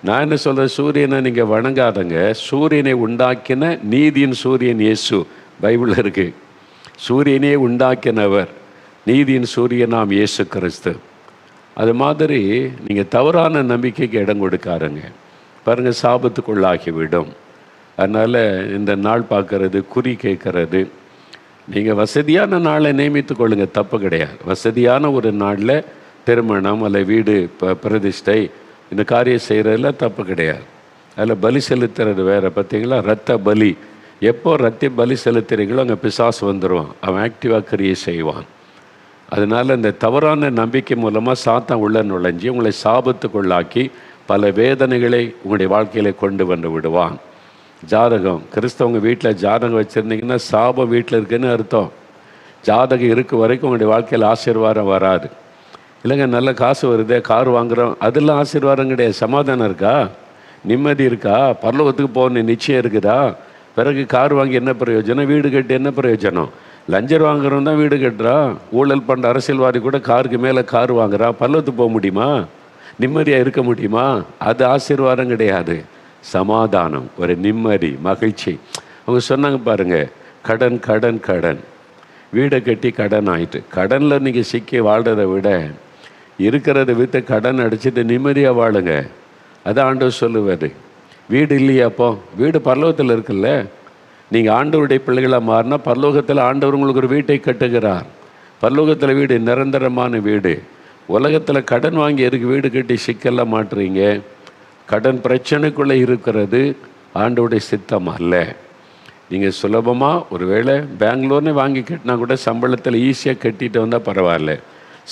நான் என்ன சொல்கிறேன், சூரியனை நீங்கள் வணங்காதங்க. சூரியனை உண்டாக்கின நீதியின் சூரியன் இயேசு பைபிளில் இருக்குது. சூரியனே உண்டாக்கினவர், நீதியின் சூரியனாம் இயேசு கிறிஸ்து. அது மாதிரி நீங்கள் தவறான நம்பிக்கைக்கு இடம் கொடுக்காருங்க. பாருங்கள், சாபத்துக்குள்ளாகிவிடும். அதனால் இந்த நாள் பார்க்கறது, குறி கேட்கறது, நீங்கள் வசதியான நாளை நியமித்து கொள்ளுங்க, தப்பு கிடையாது. வசதியான ஒரு நாளில் திருமணம் அல்ல வீடு பிரதிஷ்டை இந்த காரியம் செய்கிறதுல தப்பு கிடையாது. அதில் பலி செலுத்துறது வேறு. பார்த்தீங்களா, இரத்த பலி. எப்போ ரத்த பலி செலுத்துறீங்களோ அங்கே பிசாசு வந்துடுவான். அவன் ஆக்டிவாக கிரியை செய்வான். அதனால் இந்த தவறான நம்பிக்கை மூலமாக சாத்தான் உள்ள நுழைஞ்சி உங்களை சாபத்துக்குள்ளாக்கி பல வேதனைகளை உங்களுடைய வாழ்க்கையில் கொண்டு வந்து விடுவான். ஜாதகம், கிறிஸ்தவங்க வீட்டில் ஜாதகம் வச்சுருந்தீங்கன்னா சாபம் வீட்டில் இருக்குன்னு அர்த்தம். ஜாதகம் இருக்க வரைக்கும் உங்களுடைய வாழ்க்கையில் ஆசீர்வாதம் வராது. இல்லைங்க, நல்ல காசு வருதே, கார் வாங்குகிறோம், அதெல்லாம் ஆசீர்வாதம் கிடையாது. சமாதானம் இருக்கா? நிம்மதி இருக்கா? பரலோகத்துக்கு போகணும் நிச்சயம் இருக்குதா? பிறகு கார் வாங்கி என்ன பிரயோஜனம்? வீடு கட்டி என்ன பிரயோஜனம்? லஞ்சர் வாங்குறவன் தான் வீடு கட்டுறான். ஊழல் பண்ணுற அரசியல்வாதி கூட காருக்கு மேலே கார் வாங்குறான். பரலோகத்துக்கு போக முடியுமா? நிம்மதியாக இருக்க முடியுமா? அது ஆசீர்வாதம் கிடையாது. சமாதானம், ஒரு நிம்மதி, மகிழ்ச்சி. அவங்க சொன்னாங்க பாருங்கள், கடன் கடன் கடன், வீடை கட்டி கடன் ஆயிட்டு. கடனில் நீங்கள் சிக்கி வாழ்கிறத விட இருக்கிறத விற்று கடன் அடிச்சுட்டு நிம்மதியாக வாழுங்க. அதான் ஆண்டவர் சொல்லுவார். வீடு இல்லையா? அப்போ வீடு பரலோகத்தில் இருக்குல்ல. நீங்கள் ஆண்டவருடைய பிள்ளைகளாக மாறினா பரலோகத்தில் ஆண்டவர் உங்களுக்கு ஒரு வீட்டை கட்டுகிறார். பரலோகத்தில் வீடு நிரந்தரமான வீடு. உலகத்தில் கடன் வாங்கி எதுக்கு வீடு கட்டி சிக்கெல்லாம் மாட்டுறீங்க? கடன் பிரச்சனைக்குள்ளே இருக்கிறது ஆண்டவருடைய சித்தம் அல்ல. நீங்கள் சுலபமாக ஒருவேளை பெங்களூர்னே வாங்கி கட்டினா கூட சம்பளத்தில் ஈஸியாக கட்டிட்டு வந்தால் பரவாயில்ல.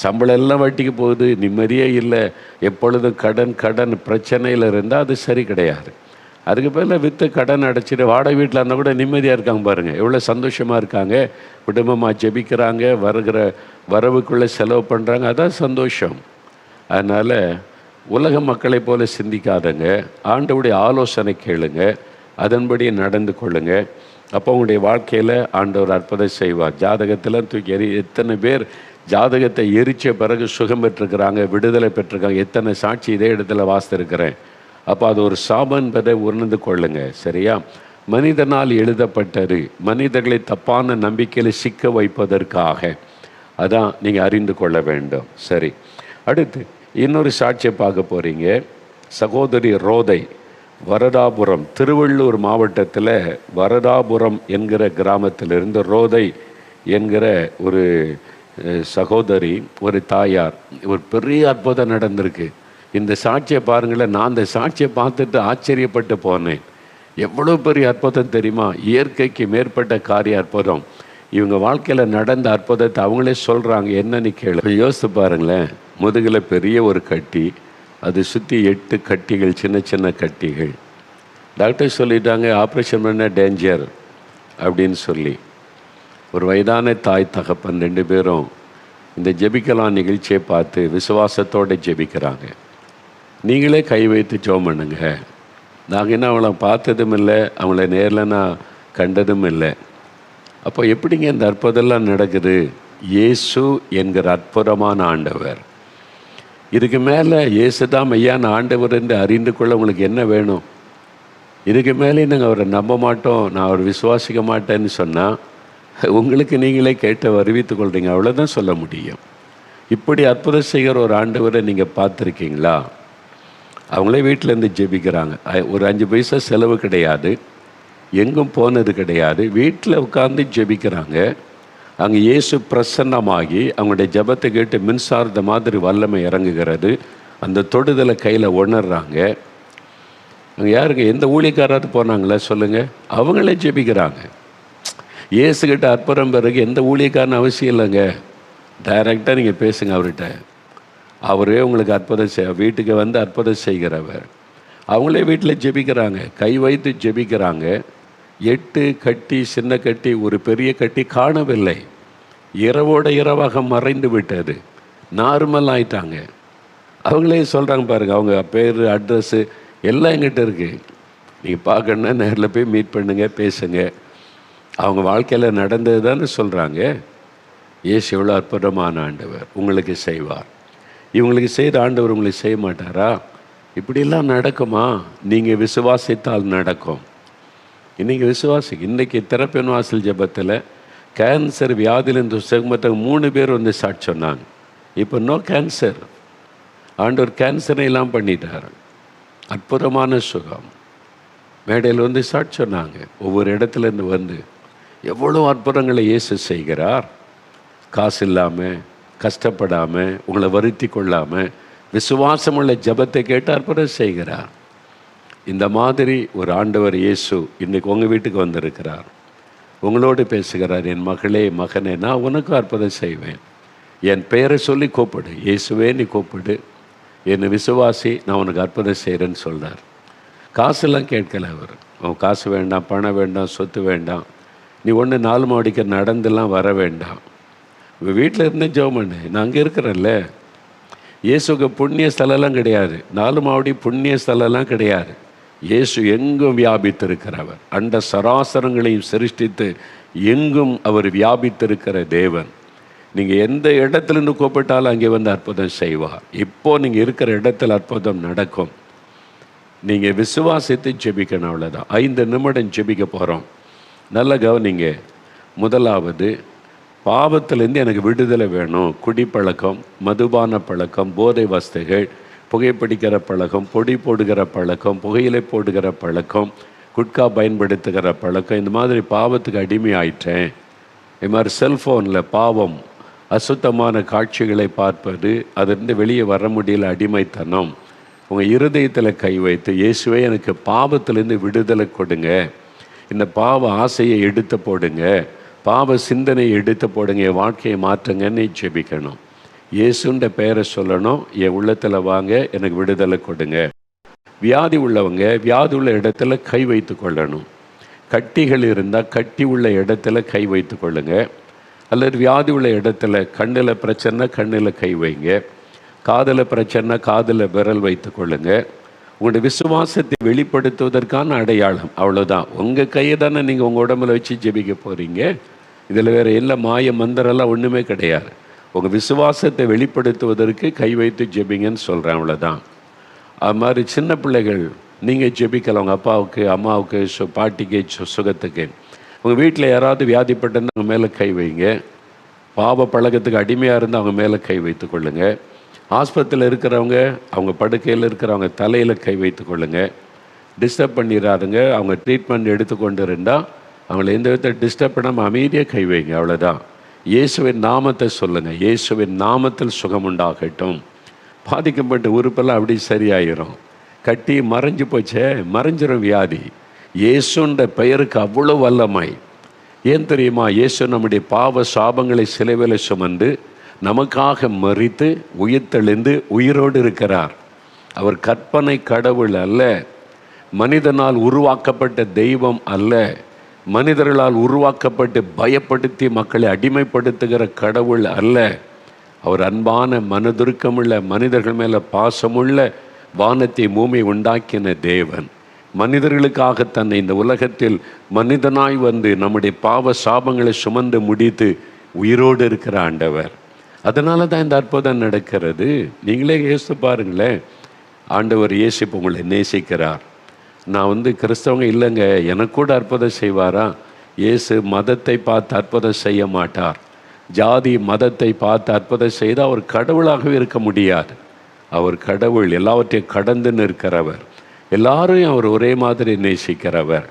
சம்பளம் எல்லாம் வட்டிக்கு போகுது, நிம்மதியே இல்லை, எப்பொழுதும் கடன் கடன் பிரச்சனையில் இருந்தால் அது சரி கிடையாது. அதுக்கு பதிலாக விற்று கடன் அடைச்சிட்டு வாடகை வீட்டில் இருந்தால் கூட நிம்மதியாக இருக்காங்க பாருங்கள், எவ்வளோ சந்தோஷமாக இருக்காங்க, குடும்பமாக ஜெபிக்கிறாங்க, வருகிற வரவுக்குள்ளே செலவு பண்ணுறாங்க, அதான் சந்தோஷம். அதனால் உலக மக்களை போல சிந்திக்காதங்க, ஆண்டவருடைய ஆலோசனை கேளுங்க, அதன்படி நடந்து கொள்ளுங்க. அப்போ உங்களுடைய வாழ்க்கையில் ஆண்டவர் அற்புதம் செய்வார். ஜாதகத்தில் தூக்கி எத்தனை பேர் ஜாதகத்தை எரிச்ச பிறகு சுகம் பெற்றிருக்கிறாங்க, விடுதலை பெற்றிருக்காங்க. எத்தனை சாட்சி இதே இடத்துல வாசித்திருக்கிறேன். அப்போ அது ஒரு சாபம் என்பதை உணர்ந்து கொள்ளுங்க. சரியா? மனிதனால் எழுதப்பட்டது மனிதர்களை தப்பான நம்பிக்கையில் சிக்க வைப்பதற்காக. அதான் நீங்கள் அறிந்து கொள்ள வேண்டும். சரி, அடுத்து இன்னொரு சாட்சியை பார்க்க போகிறீங்க. சகோதரி ரோதை, வரதாபுரம், திருவள்ளூர் மாவட்டத்தில் வரதாபுரம் என்கிற கிராமத்திலிருந்து ரோதை என்கிற ஒரு சகோதரி, ஒரு தாயார், ஒரு பெரிய அற்புதம் நடந்திருக்கு. இந்த சாட்சியை பாருங்களேன். நான் அந்த சாட்சியை பார்த்துட்டு ஆச்சரியப்பட்டு போனேன். எவ்வளோ பெரிய அற்புதம் தெரியுமா? இயற்கைக்கு மேற்பட்ட காரிய அற்புதம். இவங்க வாழ்க்கையில் நடந்த அற்புதத்தை அவங்களே சொல்கிறாங்க. என்னன்னு கேளு, யோசித்து பாருங்களேன். முதுகில் பெரிய ஒரு கட்டி, அது சுற்றி 8 கட்டிகள், சின்ன சின்ன கட்டிகள். டாக்டர் சொல்லிட்டாங்க ஆப்ரேஷன் பண்ண டேஞ்சர் அப்படின்னு சொல்லி. ஒரு வயதான தாய் தகப்பன் 2 பேரும் இந்த ஜெபிக்கலாம் நிகழ்ச்சியை பார்த்து விசுவாசத்தோடு ஜெபிக்கிறாங்க. நீங்களே கை வைத்து ஜெபம் பண்ணுங்க. நாங்கள் என்ன அவங்கள பார்த்ததும் இல்லை, அவங்கள நேரில் நான் கண்டதும் இல்லை. அப்போ எப்படிங்க இந்த அற்புதம்லாம் நடக்குது? இயேசு என்கிற அற்புதமான ஆண்டவர். இதுக்கு மேலே இயேசு தான் மெய்யான ஆண்டவர் என்று அறிந்து கொள்ள உங்களுக்கு என்ன வேணும்? இதுக்கு மேலே நாங்கள் அவரை நம்ப மாட்டோம், நான் அவரை விசுவாசிக்க மாட்டேன்னு சொன்னால் உங்களுக்கு நீங்களே கேட்ட அறிவித்து கொள்கிறீங்க, அவ்வளோதான் சொல்ல முடியும். இப்படி அற்புதம் செய்கிற ஒரு ஆண்டவரை நீங்கள் பார்த்துருக்கீங்களா? அவங்களே வீட்டிலேருந்து ஜெபிக்கிறாங்க. ஒரு 5 பைசா செலவு கிடையாது, எங்கும் போனது கிடையாது, வீட்டில் உட்கார்ந்து ஜெபிக்கிறாங்க. அங்கே இயேசு பிரசன்னமாகி அவங்களுடைய ஜெபத்தை கேட்டு மின்சாரத மாதிரி வல்லமை இறங்குகிறது. அந்த தொடுதலை கையில் உணர்றாங்க. அங்கே யாருங்க, எந்த ஊழியக்காரர் போனாங்களே சொல்லுங்கள்? அவங்களே ஜெபிக்கிறாங்க. இயேசுகிட்ட அற்புதம் பிறகு எந்த ஊழியக்காரன் அவசியம் இல்லைங்க. டைரெக்டாக நீங்கள் பேசுங்க அவர்கிட்ட. அவரே உங்களுக்கு அற்புதம் வீட்டுக்கு வந்து அற்புதம் செய்கிறவர். அவங்களே வீட்டில் ஜெபிக்கிறாங்க, கை வைத்து ஜெபிக்கிறாங்க. 8 கட்டி, சின்ன கட்டி, ஒரு பெரிய கட்டி காணவில்லை. இரவோட இரவாக மறைந்து விட்டது. நார்மல் ஆயிட்டாங்க. அவங்களே சொல்கிறாங்க பாருங்கள், அவங்க பேர், அட்ரஸ்ஸு எல்லாம் எங்கிட்ட இருக்குது. நீங்கள் பார்க்கணுன்னா நேரில் போய் மீட் பண்ணுங்கள், பேசுங்க. அவங்க வாழ்க்கையில் நடந்தது தானே சொல்கிறாங்க. இயேசு எவ்வளோ அற்புதமான ஆண்டவர், உங்களுக்கு செய்வார். இவங்களுக்கு செய்கிற ஆண்டவர் உங்களுக்கு செய்ய மாட்டாரா? இப்படிலாம் நடக்குமா? நீங்கள் விசுவாசித்தால் நடக்கும். இன்றைக்கி இன்றைக்கி திறப்பின் வாசல் ஜெபத்தில் கேன்சர் வியாதியிலிருந்து சுகமத்துக்கு 3 பேர் வந்து சாட்சி சொன்னாங்க. இப்போ நோ கேன்சர். ஆண்டவர் கேன்சரை எல்லாம் பண்ணிட்டார். அற்புதமான சுகம். மேடையில் வந்து சாட்சி சொன்னாங்க. ஒவ்வொரு இடத்துலேருந்து வந்து எவ்வளோ அற்புதங்களை இயேசு செய்கிறார். காசு இல்லாமல், கஷ்டப்படாமல், உங்களை வருத்தி கொள்ளாமல், விசுவாசமுள்ள ஜெபத்தை கேட்டு அற்புதம் செய்கிறார். இந்த மாதிரி ஒரு ஆண்டவர் இயேசு இன்றைக்கி உங்கள் வீட்டுக்கு வந்திருக்கிறார். உங்களோடு பேசுகிறார். என் மகளே, மகனே, நான் உனக்கும் அற்புதம் செய்வேன். என் பெயரை சொல்லி கூப்பிடு, இயேசுவே நீ கூப்பிடு, என்னை விசுவாசி, நான் உனக்கு அற்புதம் செய்கிறேன்னு சொல்கிறார். காசெல்லாம் கேட்கல அவர். அவன் காசு வேண்டாம், பணம் வேண்டாம், சொத்து வேண்டாம், நீ ஒன்று 4 மாடிக்கு நடந்துலாம் வர வேண்டாம், வீட்டில் இருந்தே ஜெபம் பண்ணு, நான் அங்கே இருக்கிறேன்ல. இயேசுக்கு புண்ணிய ஸ்தலம்லாம் கிடையாது, 4 மாடி புண்ணிய ஸ்தலம்லாம் கிடையாது. இயேசு எங்கும் வியாபித்திருக்கிறவர், அண்ட சராசரங்களையும் சிருஷ்டித்து எங்கும் அவர் வியாபித்திருக்கிற தேவன். நீங்கள் எந்த இடத்துலேருந்து கூப்பிட்டாலும் அங்கே வந்து அற்புதம் செய்வார். இப்போது நீங்கள் இருக்கிற இடத்துல அற்புதம் நடக்கும். நீங்கள் விசுவாசித்து ஜெபிக்கணும், அவ்வளோதான். 5 நிமிடம் ஜெபிக்க போகிறோம். நல்ல கவனிங்க. முதலாவது, பாவத்திலேருந்து எனக்கு விடுதலை வேணும். குடிப்பழக்கம், மதுபான பழக்கம், போதை வஸ்துகள், புகைப்பிடிக்கிற பழக்கம், பொடி போடுகிற பழக்கம், புகையிலை போடுகிற பழக்கம், குட்கா பயன்படுத்துகிற பழக்கம், இந்த மாதிரி பாவத்துக்கு அடிமை ஆயிட்டேன். இது மாதிரி செல்ஃபோனில் பாவம், அசுத்தமான காட்சிகளை பார்ப்பது, அதிலிருந்து வெளியே வர முடியல, அடிமைத்தனம். உங்கள் இருதயத்தில் கை வைத்து, இயேசுவே எனக்கு பாவத்திலேருந்து விடுதலை கொடுங்க, இந்த பாவ ஆசையை எடுத்து போடுங்க, பாவ சிந்தனையை எடுத்து போடுங்க, என் வாழ்க்கையை மாற்றுங்கன்னு ஜெபிக்கணும். இயேசுன்ற பெயரை சொல்லணும். என் உள்ளத்தில் வாங்க, எனக்கு விடுதலை கொடுங்க. வியாதி உள்ளவங்க வியாதி உள்ள இடத்துல கை வைத்து கொள்ளணும். கட்டிகள் இருந்தால் கட்டி உள்ள இடத்துல கை வைத்து கொள்ளுங்க. அல்லது வியாதி உள்ள இடத்துல கண்ணில் பிரச்சனை கண்ணில் கை வைங்க, காதில் பிரச்சனை காதில் விரல் வைத்து கொள்ளுங்க. உங்களுடைய விசுவாசத்தை வெளிப்படுத்துவதற்கான அடையாளம் அவ்வளோதான். உங்கள் கையை தானே நீங்கள் உங்கள் உடம்புல வச்சு ஜெபிக்க போகிறீங்க. இதில் வேறு எல்லாம் மாய மந்திரம்லாம் ஒன்றுமே கிடையாது. உங்கள் விசுவாசத்தை வெளிப்படுத்துவதற்கு கை வைத்து ஜெபிங்கன்னு சொல்கிறேன், அவ்வளோதான். அது மாதிரி சின்ன பிள்ளைகள் நீங்கள் ஜெபிக்கலாம். உங்கள் அப்பாவுக்கு, அம்மாவுக்கு, பாட்டிக்கு, சுகத்துக்கு. உங்கள் வீட்டில் யாராவது வியாதிப்பட்டன்னு அவங்க மேலே கை வைங்க. பாவ பழக்கத்துக்கு அடிமையாக இருந்து அவங்க மேலே கை வைத்து கொள்ளுங்க. ஆஸ்பத்திரியில் இருக்கிறவங்க, அவங்க படுக்கையில் இருக்கிறவங்க தலையில் கை வைத்து கொள்ளுங்க. டிஸ்டர்ப் பண்ணிடாதுங்க. அவங்க ட்ரீட்மெண்ட் எடுத்துக்கொண்டு இருந்தால் அவங்கள எந்த விதத்தை டிஸ்டர்ப் பண்ணாமல் அமைதியாக கை வைங்க, அவ்வளோதான். இயேசுவின் நாமத்தை சொல்லுங்கள். இயேசுவின் நாமத்தில் சுகம் உண்டாகட்டும். பாதிக்கப்பட்ட உறுப்பெல்லாம் அப்படி சரியாயிரும். கட்டி மறைஞ்சு போச்சே, மறைஞ்சிரும் வியாதி. இயேசுன்ற பெயருக்கு அவ்வளோ வல்லமை. ஏன் தெரியுமா? இயேசு நம்முடைய பாவ சாபங்களை சிலுவையில் சுமந்து நமக்காக மரித்து உயிர்த்தெழுந்து உயிரோடு இருக்கிறார். அவர் கற்பனை கடவுள் அல்ல, மனிதனால் உருவாக்கப்பட்ட தெய்வம் அல்ல, மனிதர்களால் உருவாக்கப்பட்டு பயப்படுத்தி மக்களை அடிமைப்படுத்துகிற கடவுள் அல்ல. அவர் அன்பான மனதுருக்கமுள்ள, மனிதர்கள் மேலே பாசமுள்ள, வானத்தை பூமி உண்டாக்கின தேவன். மனிதர்களுக்காக தன்னை இந்த உலகத்தில் மனிதனாய் வந்து நம்முடைய பாவ சாபங்களை சுமந்து முடித்து உயிரோடு இருக்கிற ஆண்டவர். அதனால தான் இந்த அற்புதம் நடக்கிறது. நீங்களே யோசித்து பாருங்களேன். ஆண்டவர் இயேசு உங்களை நேசிக்கிறார். நான் கிறிஸ்தவங்க இல்லைங்க, எனக்கு கூட அற்புதம் செய்வாரா? இயேசு மதத்தை பார்த்து அற்புதம் செய்ய மாட்டார். ஜாதி மதத்தை பார்த்து அற்புதம் செய்தால் அவர் கடவுளாகவே இருக்க முடியாது. அவர் கடவுள், எல்லாவற்றையும் கடந்து நிற்கிறவர், எல்லாரையும் அவர் ஒரே மாதிரி நேசிக்கிறவர்.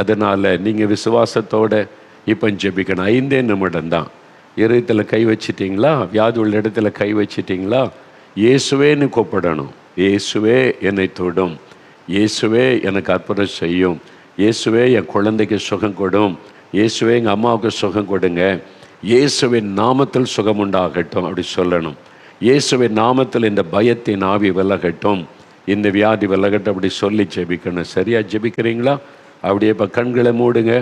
அதனால் நீங்கள் விசுவாசத்தோடு இப்போ ஜெபிக்கணும். 5 நிமிடம் தான். இருதயத்தில் கை வச்சிட்டிங்களா? வியாதி உள்ள இடத்துல கை வச்சிட்டிங்களா? இயேசுவேன்னு கூப்பிடணும். இயேசுவே என்னை தொடும், இயேசுவே எனக்கு அற்புதம் செய்யும், இயேசுவே என் குழந்தைக்கு சுகம் கொடும், இயேசுவே எங்கள் அம்மாவுக்கு சுகம் கொடுங்க, இயேசுவின் நாமத்தில் சுகம் உண்டாகட்டும் அப்படி சொல்லணும். இயேசுவின் நாமத்தில் இந்த பயத்தின் ஆவி விலகட்டும், இந்த வியாதி விலகட்டும் அப்படி சொல்லி ஜெபிக்கணும். சரியாக ஜெபிக்கிறீங்களா? அப்படியே இப்போ கண்களை மூடுங்க.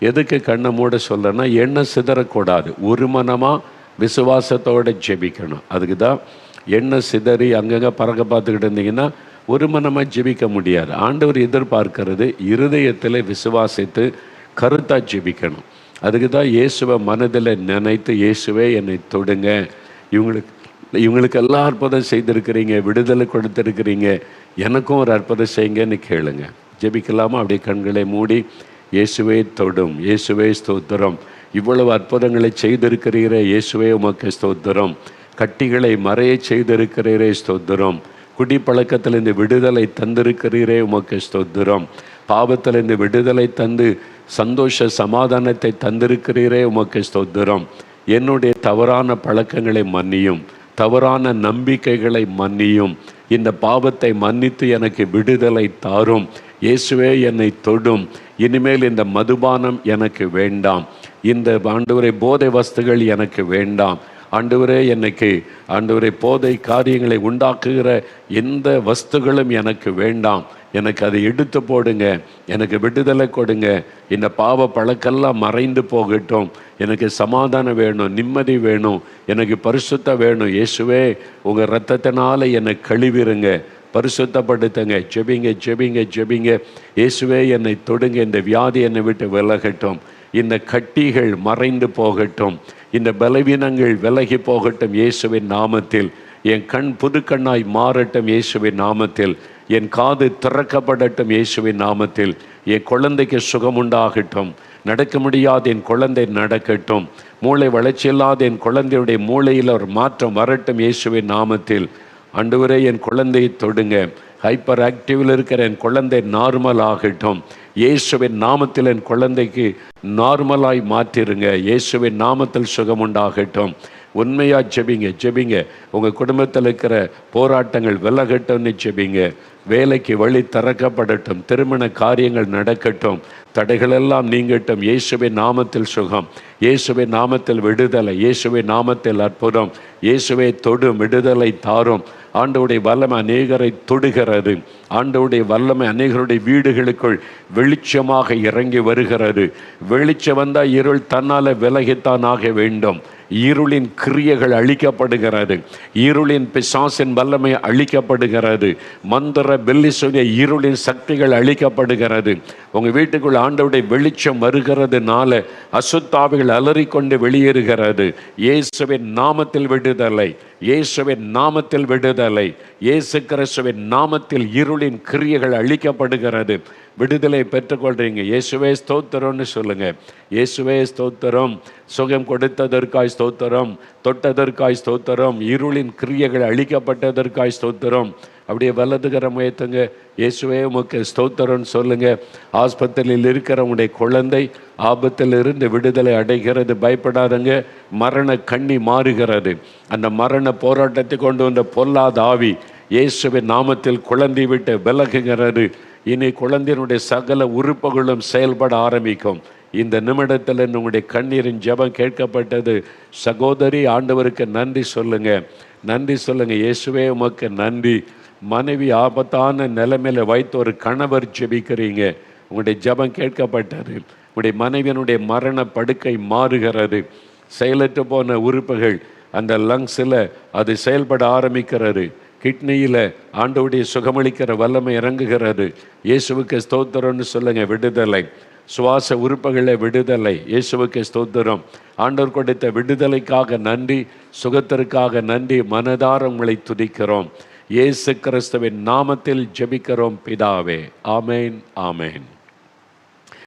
எதுக்கு கண்ணை மூட சொல்கிறேன்னா, எண்ணெய் சிதறக்கூடாது. ஒரு மனமாக விசுவாசத்தோடு ஜெபிக்கணும். அதுக்கு தான் எண்ணெய் சிதறி அங்கங்கே பறக்க பார்த்துக்கிட்டு இருந்தீங்கன்னா ஒரு மனமாக ஜெபிக்க முடியாது. ஆண்டவர் எதிர்பார்க்கிறது இருதயத்தில் விசுவாசித்து கருத்தாக ஜெபிக்கணும். அதுக்கு தான் இயேசுவை மனதில் நினைத்து, இயேசுவே என்னை தொடுங்க, இவங்களுக்கு எல்லாம் அற்புதம் செய்திருக்கிறீங்க, விடுதலை கொடுத்துருக்கிறீங்க, எனக்கும் ஒரு அற்புதம் செய்யுங்கன்னு கேளுங்க. ஜெபிக்கலாமா? அப்படியே கண்களை மூடி, இயேசுவே தொடும், இயேசுவே ஸ்தோத்திரம், இவ்வளவு அற்புதங்களை செய்திருக்கிறீரே இயேசுவே உமக்கு ஸ்தோத்திரம், கட்டிகளை மறைய செய்திருக்கிறீரே ஸ்தோத்திரம், குடிப்பழக்கத்திலிருந்து விடுதலை தந்திருக்கிறீரே உமக்கு ஸ்தோத்திரம், பாவத்திலிருந்து விடுதலை தந்து சந்தோஷ சமாதானத்தை தந்திருக்கிறீரே உமக்கு ஸ்தோத்திரம், என்னுடைய தவறான பழக்கங்களை மன்னியும், தவறான நம்பிக்கைகளை மன்னியும், இந்த பாவத்தை மன்னித்து எனக்கு விடுதலை தாரும், இயேசுவே என்னை தொடும், இனிமேல் இந்த மதுபானம் எனக்கு வேண்டாம், இந்த ஆண்டவரே போதை வஸ்துகள் எனக்கு வேண்டாம், ஆண்டவரே எனக்கு ஆண்டவரே போதை காரியங்களை உண்டாக்குகிற எந்த வஸ்துகளும் எனக்கு வேண்டாம், எனக்கு அதை எடுத்து போடுங்க, எனக்கு விடுதலை கொடுங்க, இந்த பாவ பழக்கெல்லாம் மறைந்து போகட்டும், எனக்கு சமாதானம் வேணும், நிம்மதி வேணும், எனக்கு பரிசுத்தம் வேணும். இயேசுவே உங்கள் இரத்தத்தினால என்னை கழுவிருங்க, பரிசுத்தப்படுத்துங்க. ஜெபிங்க ஜெபிங்க ஜெபிங்க. இயேசுவே என்னை தொடுங்க, இந்த வியாதி என்னை விட்டு விலகட்டும், இந்த கட்டிகள் மறைந்து போகட்டும், இந்த பலவீனங்கள் விலகி போகட்டும் இயேசுவின் நாமத்தில். என் கண் புது கண்ணாய் மாறட்டும் இயேசுவின் நாமத்தில். என் காது திறக்கப்படட்டும் இயேசுவின் நாமத்தில். என் குழந்தைக்கு சுகமுண்டாகட்டும், நடக்க முடியாத என் குழந்தை நடக்கட்டும், மூளை வளர்ச்சி இல்லாத என் குழந்தையுடைய மூளையில் ஒரு மாற்றம் வரட்டும் இயேசுவின் நாமத்தில். ஆண்டவரே என் குழந்தையை தொடுங்க, ஹைப்பர் ஆக்டிவில் இருக்கிற என் குழந்தை நார்மல் ஆகட்டும் இயேசுவின் நாமத்தில். என் குழந்தைக்கு நார்மலாய் மாற்றிருங்க இயேசுவின் நாமத்தில். சுகமுண்டாகட்டும். உண்மையாக ஜெபிங்க ஜெபிங்க. உங்கள் குடும்பத்தில் இருக்கிற போராட்டங்கள் விலகட்டும்னு ஜெபிங்க. வேலைக்கு வழி திறக்கப்படட்டும், திருமண காரியங்கள் நடக்கட்டும், தடைகளெல்லாம் நீங்கட்டும் இயேசுவின் நாமத்தில். சுகம் இயேசுவின் நாமத்தில். விடுதலை இயேசுவின் நாமத்தில். அற்புதம் இயேசுவை தொடும், விடுதலை தாரும். ஆண்டவருடைய வல்லமை அநேகரை தொடுகிறது. ஆண்டவருடைய வல்லமை அநேகருடைய வீடுகளுக்குள் வெளிச்சமாக இறங்கி வருகிறது. வெளிச்சம் வந்தால் இருள் தன்னால் விலகித்தான் ஆக வேண்டும். இருளின் கிரியைகள் அழிக்கப்படுகிறது, இருளின் பிசாசின் வல்லமை அழிக்கப்படுகிறது, மந்திர பெல்லிசுடைய இருளின் சக்திகள் அழிக்கப்படுகிறது. உங்கள் வீட்டுக்குள் ஆண்டவருடைய வெளிச்சம் வருகிறதுனால அசுத்தாவிகள் அலறிக்கொண்டு வெளியேறுகிறது. இயேசுவின் நாமத்தில் விடுதலை, இயேசுவின் நாமத்தில் விடுதலை, இயேசு கிறிஸ்துவின் நாமத்தில் இருளின் கிரியைகள் அழிக்கப்படுகிறது. விடுதலை பெற்றுக்கொள்றீங்க. இயேசுவே ஸ்தோத்திரம்னு சொல்லுங்க. இயேசுவே ஸ்தோத்திரம். சுகம் கொடுத்ததற்காய் ஸ்தோத்திரம், தொட்டதற்காய் ஸ்தோத்திரம், இருளின் கிரியைகள் அழிக்கப்பட்டதற்காய் ஸ்தோத்திரம். அப்படியே வலதுகரம் உயர்த்துங்க. இயேசுவே உமக்கு ஸ்தோத்திரம்னு சொல்லுங்க. ஆஸ்பத்திரியில் இருக்கிறவங்களுடைய குழந்தை ஆபத்தில் இருந்து விடுதலை அடைகிறது. பயப்படாதங்க. மரண கண்ணி மாறுகிறது. அந்த மரண போராட்டத்தை கொண்டு வந்த பொல்லாத ஆவி இயேசுவின் நாமத்தில் குழந்தை விட்டு விலகுகிறது. இனி குழந்தையினுடைய சகல உறுப்புகளும் செயல்பட ஆரம்பிக்கும். இந்த நிமிடத்தில் உங்களுடைய கண்ணீரின் ஜெபம் கேட்கப்பட்டது. சகோதரி, ஆண்டவருக்கு நன்றி சொல்லுங்க, நன்றி சொல்லுங்க. இயேசுவே உமக்கு நன்றி. மனைவி ஆபத்தான நிலைமையில வைத்து ஒரு கணவர் ஜெபிக்கிறீங்க, உங்களுடைய ஜெபம் கேட்கப்பட்டது. உங்களுடைய மனைவியினுடைய மரண படுக்கை மாறுகிறது. செயலற்று போன உறுப்புகள் அந்த லங்ஸில் அது செயல்பட ஆரம்பிக்கிறது. கிட்னியில் ஆண்டவருடைய சுகமளிக்கிற வல்லமை இறங்குகிறது. இயேசுவுக்கு ஸ்தோத்திரம்னு சொல்லுங்க. விடுதலை சுவாச உறுப்புகளை விடுதலை. இயேசுவுக்கு ஸ்தோத்திரம். ஆண்டவர் கொடுத்த விடுதலைக்காக நன்றி, சுகத்திற்காக நன்றி. மனதார உங்களை துதிக்கிறோம். இயேசு கிறிஸ்துவின் நாமத்தில் ஜெபிக்கிறோம் பிதாவே. ஆமேன், ஆமேன்.